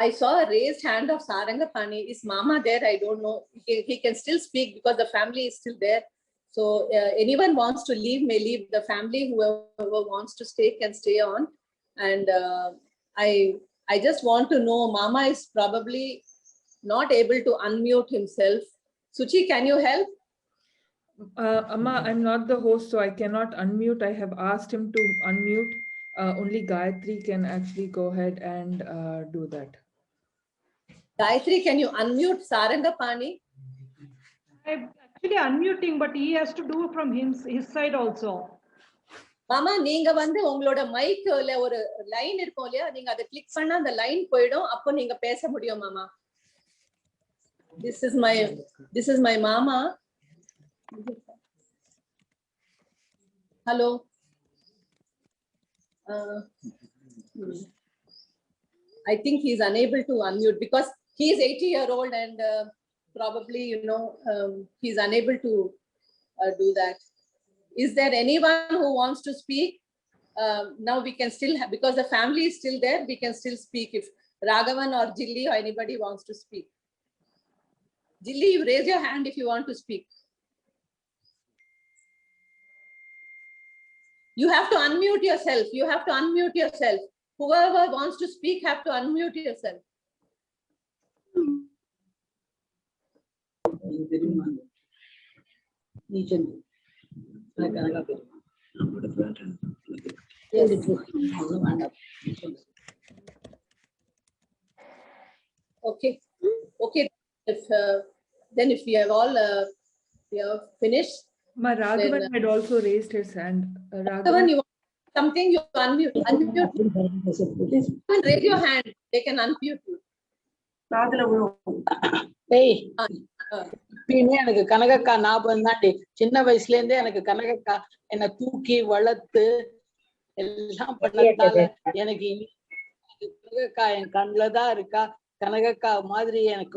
I saw a raised hand of Sarangapani. Is Mama there? I don't know. He can still speak because the family is still there. So anyone wants to leave may leave. The family, whoever wants to stay, can stay on. And I just want to know, Mama is probably not able to unmute himself. Suchi, can you help? Amma, I'm not the host, so I cannot unmute. I have asked him to unmute. Only Gayatri can actually go ahead and do that. Gayatri, can you unmute Sarangapani? I'm actually unmuting, but he has to do from his side also. Mama, நீங்க வந்து உங்களோட மைக்ல ஒரு line இருக்கும் இல்லையா, நீங்க அதை click பண்ணா அந்த லைன் போய்டும், அப்போ நீங்க பேச முடியும். மாமா, this is my mama. Hello. I think he's unable to unmute because he is 80-year-old and probably, he's unable to do that. Is there anyone who wants to speak? Now we can still have, because the family is still there, we can still speak. If Raghavan or Jilly or anybody wants to speak. Jilly, you raise your hand if you want to speak. You have to unmute yourself. You have to unmute yourself. Whoever wants to speak have to unmute yourself. Okay. If we have all we have finished. Raghavan had also raised his hand. Raghavan, you want something? You unmute. Raise your hand. They can unmute you. எனக்கு கனகக்கா ஞாபகம் தாண்டி. சின்ன வயசுல இருந்தே எனக்கு கனகக்கா என்ன தூக்கி வளர்த்து எல்லாம் பண்ணதால எனக்கு கனகக்கா என் கண்ணுலதான் இருக்கா. கனகக்கா மாதிரி எனக்கு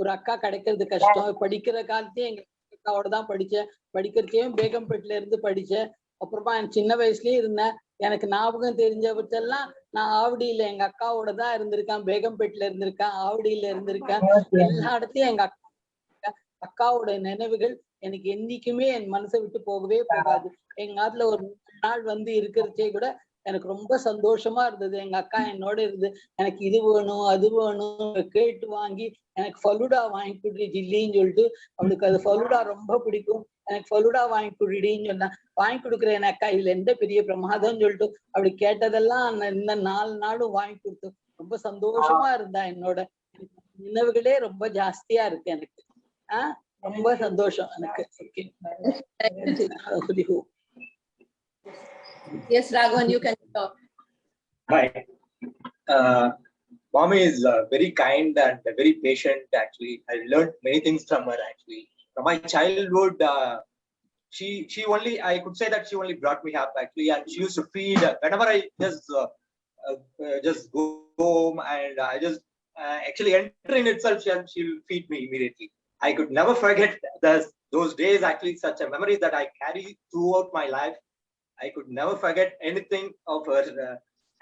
ஒரு அக்கா கிடைக்கிறது கஷ்டம். படிக்கிற காலத்தையும் எங்க அக்காவோட தான் படிச்சேன். படிக்கிறதையும் பேகம்பேட்ல இருந்து படிச்சேன். அப்புறமா சின்ன வயசுலயே இருந்தேன். எனக்கு ஞாபகம் தெரிஞ்ச பட்செல்லாம் நான் ஆவடியில எங்க அக்காவோட தான் இருந்திருக்கேன், பேகம்பேட்ல இருந்திருக்கேன், ஆவடியில இருந்திருக்கேன். எல்லா இடத்துலயும் எங்க அக்காவோட நினைவுகள் எனக்கு என்னைக்குமே என் மனசை விட்டு போகவே போகாது. எங்க நாட்டுல ஒரு 3 நாள் வந்து இருக்கிறச்சே கூட எனக்கு ரொம்ப சந்தோஷமா இருந்தது. எங்க அக்கா என்னோட இருந்து எனக்கு இது வேணும் அது வேணும் கேட்டு வாங்கி எனக்கு ஃபலூடா வாங்கி கொடுடி ஜில்லின்னு சொல்லிட்டு, அவளுக்கு அது ஃபலூடா ரொம்ப பிடிக்கும். எனக்கு ஃபலூடா வாங்கி கொடுடின்னு சொன்னா வாங்கி கொடுக்குறேன் அக்கா, இதுல எந்த பெரிய பிரமாதம்னு சொல்லிட்டு அப்படி கேட்டதெல்லாம் இந்த 4 நாளும் வாங்கி கொடுத்து ரொம்ப சந்தோஷமா இருந்தா. என்னோட நினைவுகளே ரொம்ப ஜாஸ்தியா இருக்கு எனக்கு. ரொம்ப சந்தோஷம் எனக்கு. Yes, Raghavan, you can talk. Hi. Mommy is very kind and very patient. Actually, I learned many things from her. Actually, from my childhood, she only, I could say that she only brought me up. Actually, and she used to feed whenever I just go home and I just actually enter in itself, she'll feed me immediately. I could never forget those days. Actually, such a memory that I carry throughout my life. I could never forget anything of her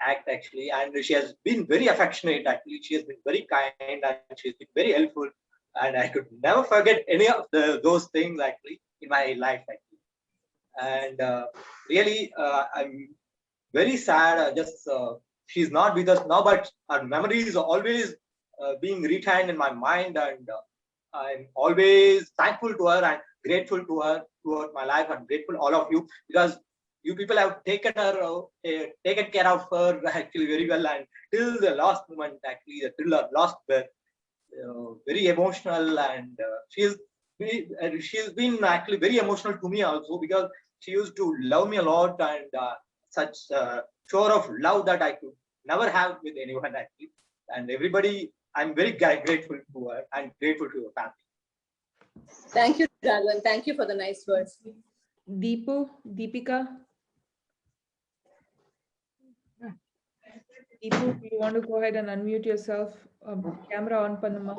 act, actually, and she has been very affectionate. Actually, she has been very kind and she has been very helpful, and I could never forget any of those things actually in my life, actually. And really, I'm very sad. She's not with us now, but her memories are always being retained in my mind, and I'm always thankful to her and grateful to her throughout my life. I'm grateful all of you, because you people have taken care of her actually very well, and till the last moment, actually, till her last breath, very emotional. And she's been actually very emotional to me also, because she used to love me a lot, and such show of love that I could never have with anyone, actually. And everybody, I'm very grateful to her and grateful to your family. Thank you, Raghavan. Thank you for the nice words. Deepika, do you want to go ahead and unmute yourself? Camera on Panama.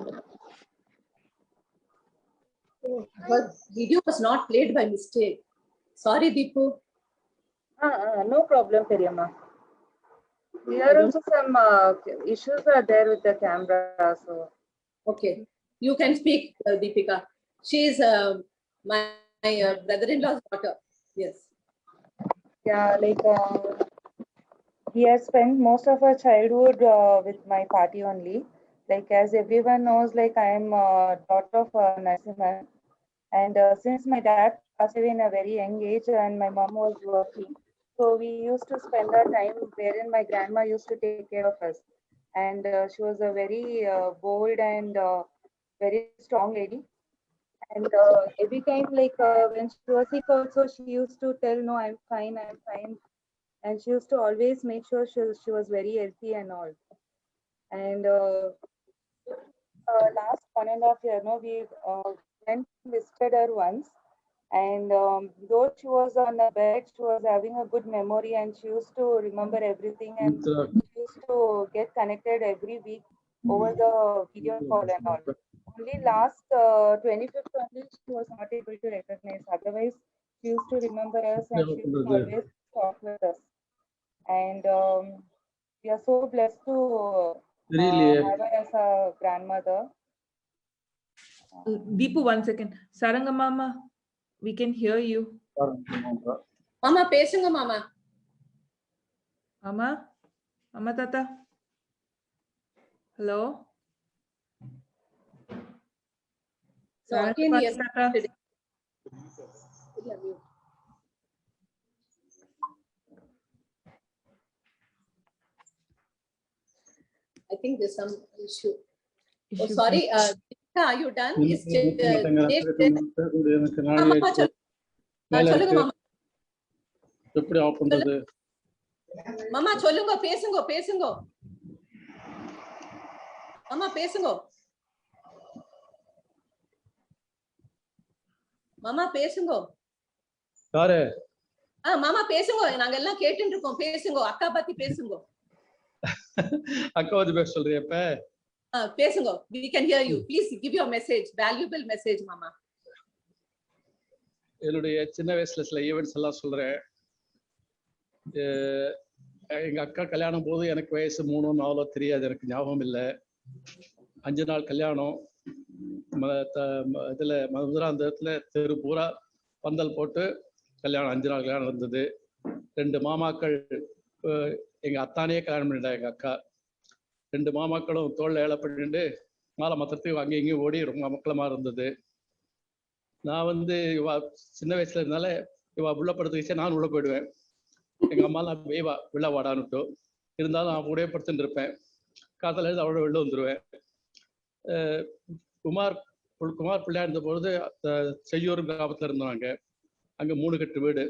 But video was not played by mistake. Sorry, Deepu. No problem, Periyamma. Here also some issues are there with the camera. So okay, you can speak, Deepika. She is my brother-in-law's daughter. Yes. Yeah, like he has spent most of our childhood with my party only. Like, as everyone knows, like I am a daughter of Narasimhan, and since my dad passed away in a very young age and my mom was working, so we used to spend our time wherein my grandma used to take care of us. And she was a very bold and very strong lady. And every time, like when she was sick also, she used to tell, no, I'm fine. And she used to always make sure she was very healthy and all. And last 1.5 years, no, we went and visited her once. And though she was on the bed, she was having a good memory, and she used to remember everything, and she used to get connected every week over the video call and all. Only last 25th only she was not able to recognize. Otherwise, she used to remember us and she used to always talk with us. And we are so blessed to have her as a grandmother. Deepu, 1 second. Saranga Mama, we can hear you. Mama, pesunga Mama. Mama Tata. Hello. So again, yes. I think there's some issue. Oh, sorry. Are you done? Mama, சொல்லுங்க பேசுங்க. Mama, பேசுங்க. மாமா பேசுங்க. யாரு? மாமா பேசுங்க. நாங்க எல்லாம் கேட்டுட்டு இருக்கோம். பேசுங்க. அக்கா பத்தி பேசுங்க. அக்கா பத்தி பேச சொல்றியா இப்ப? பேசுங்க. We can hear you. Please give your message. Valuable message, மாமா. என்னுடைய சின்ன வயசுல சில ஈவென்ட்ஸ் எல்லாம் சொல்றேன். எங்க அக்கா கல்யாணம் போது எனக்கு வயசு 3 4 தெரியாது, எனக்கு ஞாபகம் இல்லை. 5 நாள் கல்யாணம். இதுல மதுராந்தகத்துல தெரு பூரா பந்தல் போட்டு கல்யாணம், 5 நாள் கல்யாணம் இருந்தது. 2 மாமாக்கள், எங்க அத்தானே கல்யாணம் பண்ணிட்டா எங்க அக்கா. 2 மாமாக்களும் தோல்ல ஏழை பண்ணிட்டு மாலை மொத்தத்துக்கு அங்கேயும் இங்கேயும் ஓடி ரொம்ப மக்களமா இருந்தது. நான் இவ சின்ன வயசுல இருந்தால இவ உள்ள படுத்துக்கிச்சே நான் உள்ள போயிடுவேன். எங்க அம்மா நான் வேவா வெளில வாடான்னுட்டு இருந்தாலும் நான் கூட படுத்துட்டு இருப்பேன். காத்தால இருந்து அவளோட வெளில வந்துடுவேன். குமார் பிள்ளையா இருந்த பொழுது செய்யூர் கிராமத்துல இருந்தாங்க. அங்க 3 கட்டு வீடு,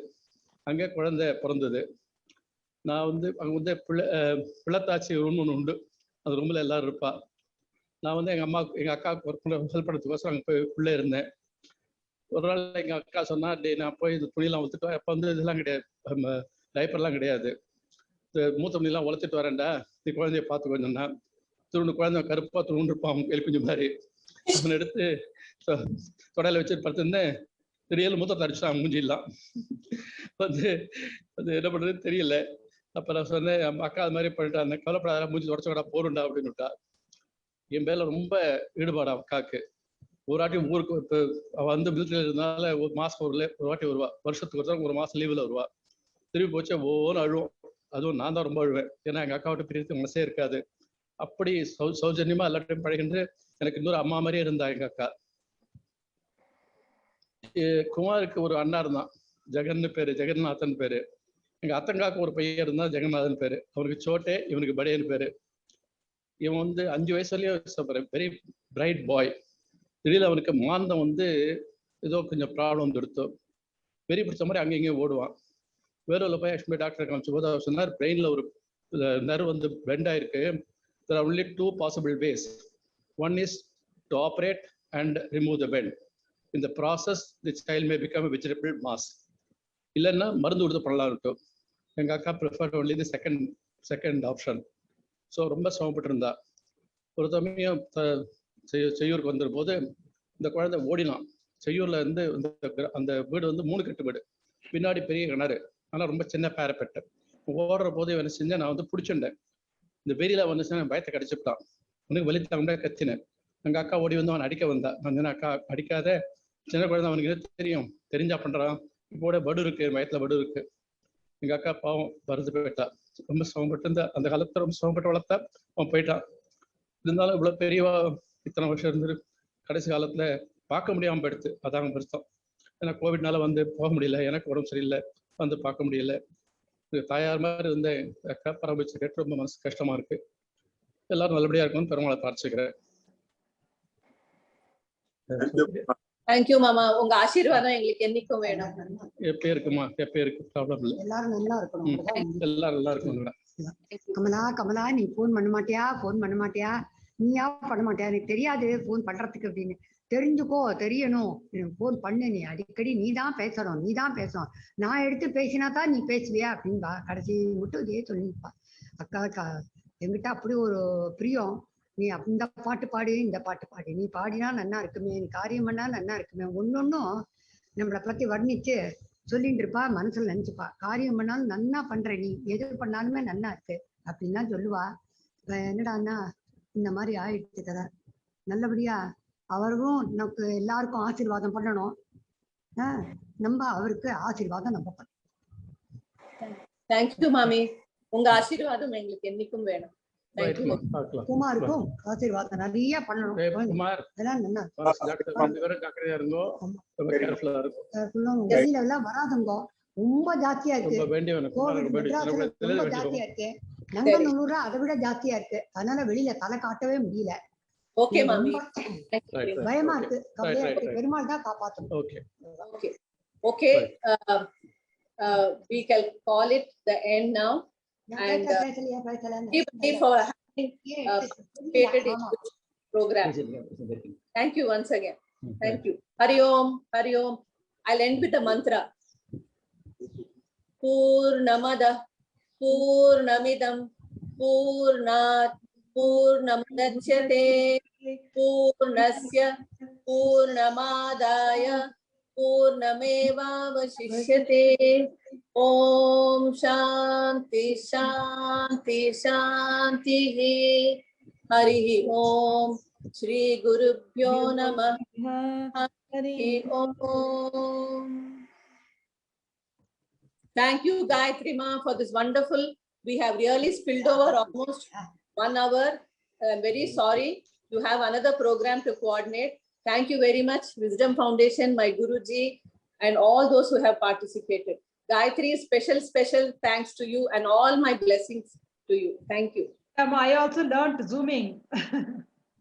அங்கே குழந்தை பிறந்தது. நான் அங்க பிள்ளைத்தாச்சி ரூம் ஒன்று உண்டு, அந்த ரூம்ல எல்லாரும் இருப்பா. நான் எங்க அக்காவுக்கு ஒர்க் ஹெல்ப் பண்ணுறதுக்கோசரம் அங்கே போய் உள்ளே இருந்தேன். ஒரு நாள் எங்க அக்கா சொன்னா, நான் போய் இந்த துணியெல்லாம் ஒத்துட்டோம். அப்போ இதெல்லாம் கிடையாது, டைப்பர்லாம் கிடையாது. மூத்த துணியெல்லாம் உழைச்சிட்டு வரேன்டா, நீ குழந்தைய பார்த்துக்கோன்னா. துருண்டு குழந்தை கருப்பா துருண்டு இருப்பான், எலுக்குஞ்சு மாதிரி. அவனை எடுத்து தொடையில வச்சுட்டு படுத்திருந்தேன். திடீர்னு மூத்தத்தை அடிச்சுட்டான் மூஞ்சிலாம். அது என்ன பண்றதுன்னு தெரியல. அப்ப நான் சொன்னேன், அக்கா அது மாதிரி பண்ணிட்டான், கவலைப்படாத, மூஞ்சி தொடச்சோடா போருண்டா அப்படின்னு விட்டா. என் பேர்ல ரொம்ப ஈடுபாடு அக்காவுக்கு. ஒரு வாட்டி ஊருக்கு இப்போ அவள் மிலிட்டரியில் இருந்தால ஒரு மாசம் ஒரு வாட்டி வருவா, வருஷத்துக்கு ஒரு மாசம் லீவில் வருவா. திரும்பி போச்சு ஒவ்வொரு அழுவோம். அதுவும் நான் தான் ரொம்ப அழுவேன், ஏன்னா எங்கள் அக்கா விட்டு பிரித்து மனசே இருக்காது. அப்படி சௌஜன்யமா எல்லாத்தையும் பழகின்று எனக்கு இன்னொரு அம்மா மாதிரியே இருந்தா எங்க அக்கா. குமாருக்கு ஒரு அண்ணா இருந்தான், ஜெகன்னு பேரு, ஜெகநாதன் பேரு. எங்க அத்தங்காக்கு ஒரு பையன் இருந்தான், ஜெகநாதன் பேரு. அவனுக்கு சோட்டே, இவனுக்கு படையன் பேரு. இவன் 5 வயசுலயே வெரி பிரைட் பாய். திடீர்னு அவனுக்கு மாந்தம் ஏதோ கொஞ்சம் ப்ராப்ளம் எடுத்தோம். வெறி பிடிச்ச மாதிரி அங்கே இங்கேயும் ஓடுவான். வேலூர்ல போய் ஆக்சுவலி டாக்டர் காமிச்ச போது அவர் சொன்னார், பிரெயின்ல ஒரு நர்வ் பெண்ட் ஆயிருக்கு. There are only 2 possible ways. One is to operate and remove the bend. In the process, the child may become a vegetable mass. இல்லைன்னா மருந்து கொடுத்து பண்ணலாம் இருக்கும். எங்க அக்கா prefer only the second option. So ரொம்ப சிரமப்பட்டு இருந்தா. ஒரு சமயம் செய்யூருக்கு வந்துடும் போது இந்த குழந்தை ஓடினான். செய்யூர்ல இருந்து அந்த வீடு 3 கட்டு வீடு, பின்னாடி பெரிய கிணறு, ஆனால் ரொம்ப சின்ன பேரப்பெட்டு. ஓடுற போது என்ன செஞ்சேன், நான் பிடிச்சிட்டேன். இந்த வெறியில வந்துச்சுன்னா பயத்தை கடிச்சுட்டான். உனக்கு வலி தாங்க கத்தினேன். எங்க அக்கா ஓடி அவன் அடிக்க வந்தா. நான் சொன்னேன், அக்கா அடிக்காத, சின்ன குழந்தை, அவனுக்கு எது தெரியும், தெரிஞ்சா பண்றான், இப்போ படு இருக்கு, வயத்துல படு இருக்கு. எங்க அக்கா பாவம் வருது போயிட்டா. ரொம்ப சிரமப்பட்டு இருந்தா, அந்த காலத்துல ரொம்ப சிரமப்பட்டு வளர்த்தா. அவன் போயிட்டான். இருந்தாலும் இவ்வளவு பெரியவா இத்தனை வருஷம் இருந்து கடைசி காலத்துல பார்க்க முடியாம போயிடுத்து. அதான் பெருசம். ஏன்னா கோவிட்னால போக முடியல, எனக்கு உடம்பு சரியில்லை, பார்க்க முடியல. தாயார் மாதிரி இருந்த அக்கா பராமரிச்சு கேட்டு ரொம்ப மனசு கஷ்டமா இருக்கு. எல்லாரும் நல்லபடியா இருக்கணும்னு பெருமாளை பிரார்த்திக்கிறேன். தேங்க்யூ மாமா, உங்க ஆசீர்வாதம் எங்களுக்கு என்னைக்கும் வேணும். எப்ப இருக்குமா, எப்ப இருக்கு, ப்ராப்ளம் இல்லை. எல்லாரும் நல்லா இருக்கணும். எல்லாரும் நல்லா இருக்கணும். கமலா நீ போன் பண்ண மாட்டியா, நீயா பண்ண மாட்டியா, எனக்கு தெரியாது போன் பண்றதுக்கு அப்படின்னு. தெரிஞ்சுக்கோ, தெரியணும், போன் பண்ணு, நீ அடிக்கடி நீ தான் பேசணும், நான் எடுத்து பேசினா தான் நீ பேசுவியா அப்படின்பா. கடைசி மட்டும் இதே சொல்லிப்பா. அக்கா என்கிட்ட அப்படி ஒரு பிரியம், நீ இந்த பாட்டு பாடு, இந்த பாட்டு பாடு, நீ பாடினா நன்னா இருக்குமே, நீ காரியம் பண்ணா நன்னா இருக்குமே, ஒன்னொன்னும் நம்மளை பத்தி வர்ணிச்சு சொல்லிட்டு இருப்பா. மனசுல நினைச்சுப்பா, காரியம் பண்ணாலும் நன்னா பண்ற, நீ எது பண்ணாலுமே நன்னா இருக்கு அப்படின்னு தான் சொல்லுவா. என்னடான்னா இந்த மாதிரி ஆயிடுச்சு கதை. நல்லபடியா அவருக்கும் நமக்கு எல்லாருக்கும் ஆசீர்வாதம் பண்ணணும். நம்ம அவருக்கு ஆசீர்வாதம் நம்ம பண்ணணும். தேங்க்யூ மாமி, உங்க ஆசீர்வாதம் எங்களுக்கு என்னைக்கும் வேணும். குமாருக்கும் ஆசீர்வாதம் நிறைய பண்ணணும். வெளியில எல்லாம் வராதுங்கோ, ரொம்ப ஜாஸ்தியா இருக்கு. ரொம்ப ஜாஸ்தியா இருக்கு. நங்கநல்லூர் அதை விட ஜாஸ்தியா இருக்கு. அதனால வெளியில தலை காட்டவே முடியல. ஓகே மாமி, பயமா இருக்கு, கவலையா இருக்கு. பெருமாள் தான் காப்பாத்தணும். Okay, we can call it the end now. And for having created this program. Thank you once again. Thank you. Hari Om, Hari Om. I'll end with a mantra. Purnamada Purnamidam Purnat Purnamudachyate Purnasya Purnamadaya Purnamevavashishyate Om Shanti Shanti Shanti. Hari Om. Shri Gurubhyo Namah. Hari Om. Thank you, Gayatri Ma, for this wonderful. We have really spilled over almost 1 hour. I'm very sorry. You have another program to coordinate. Thank you very much, Wisdom Foundation, my Guruji, and all those who have participated. Gayatri, special thanks to you and all my blessings to you. Thank you. I also learned Zooming.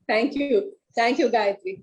Thank you. Thank you, Gayatri.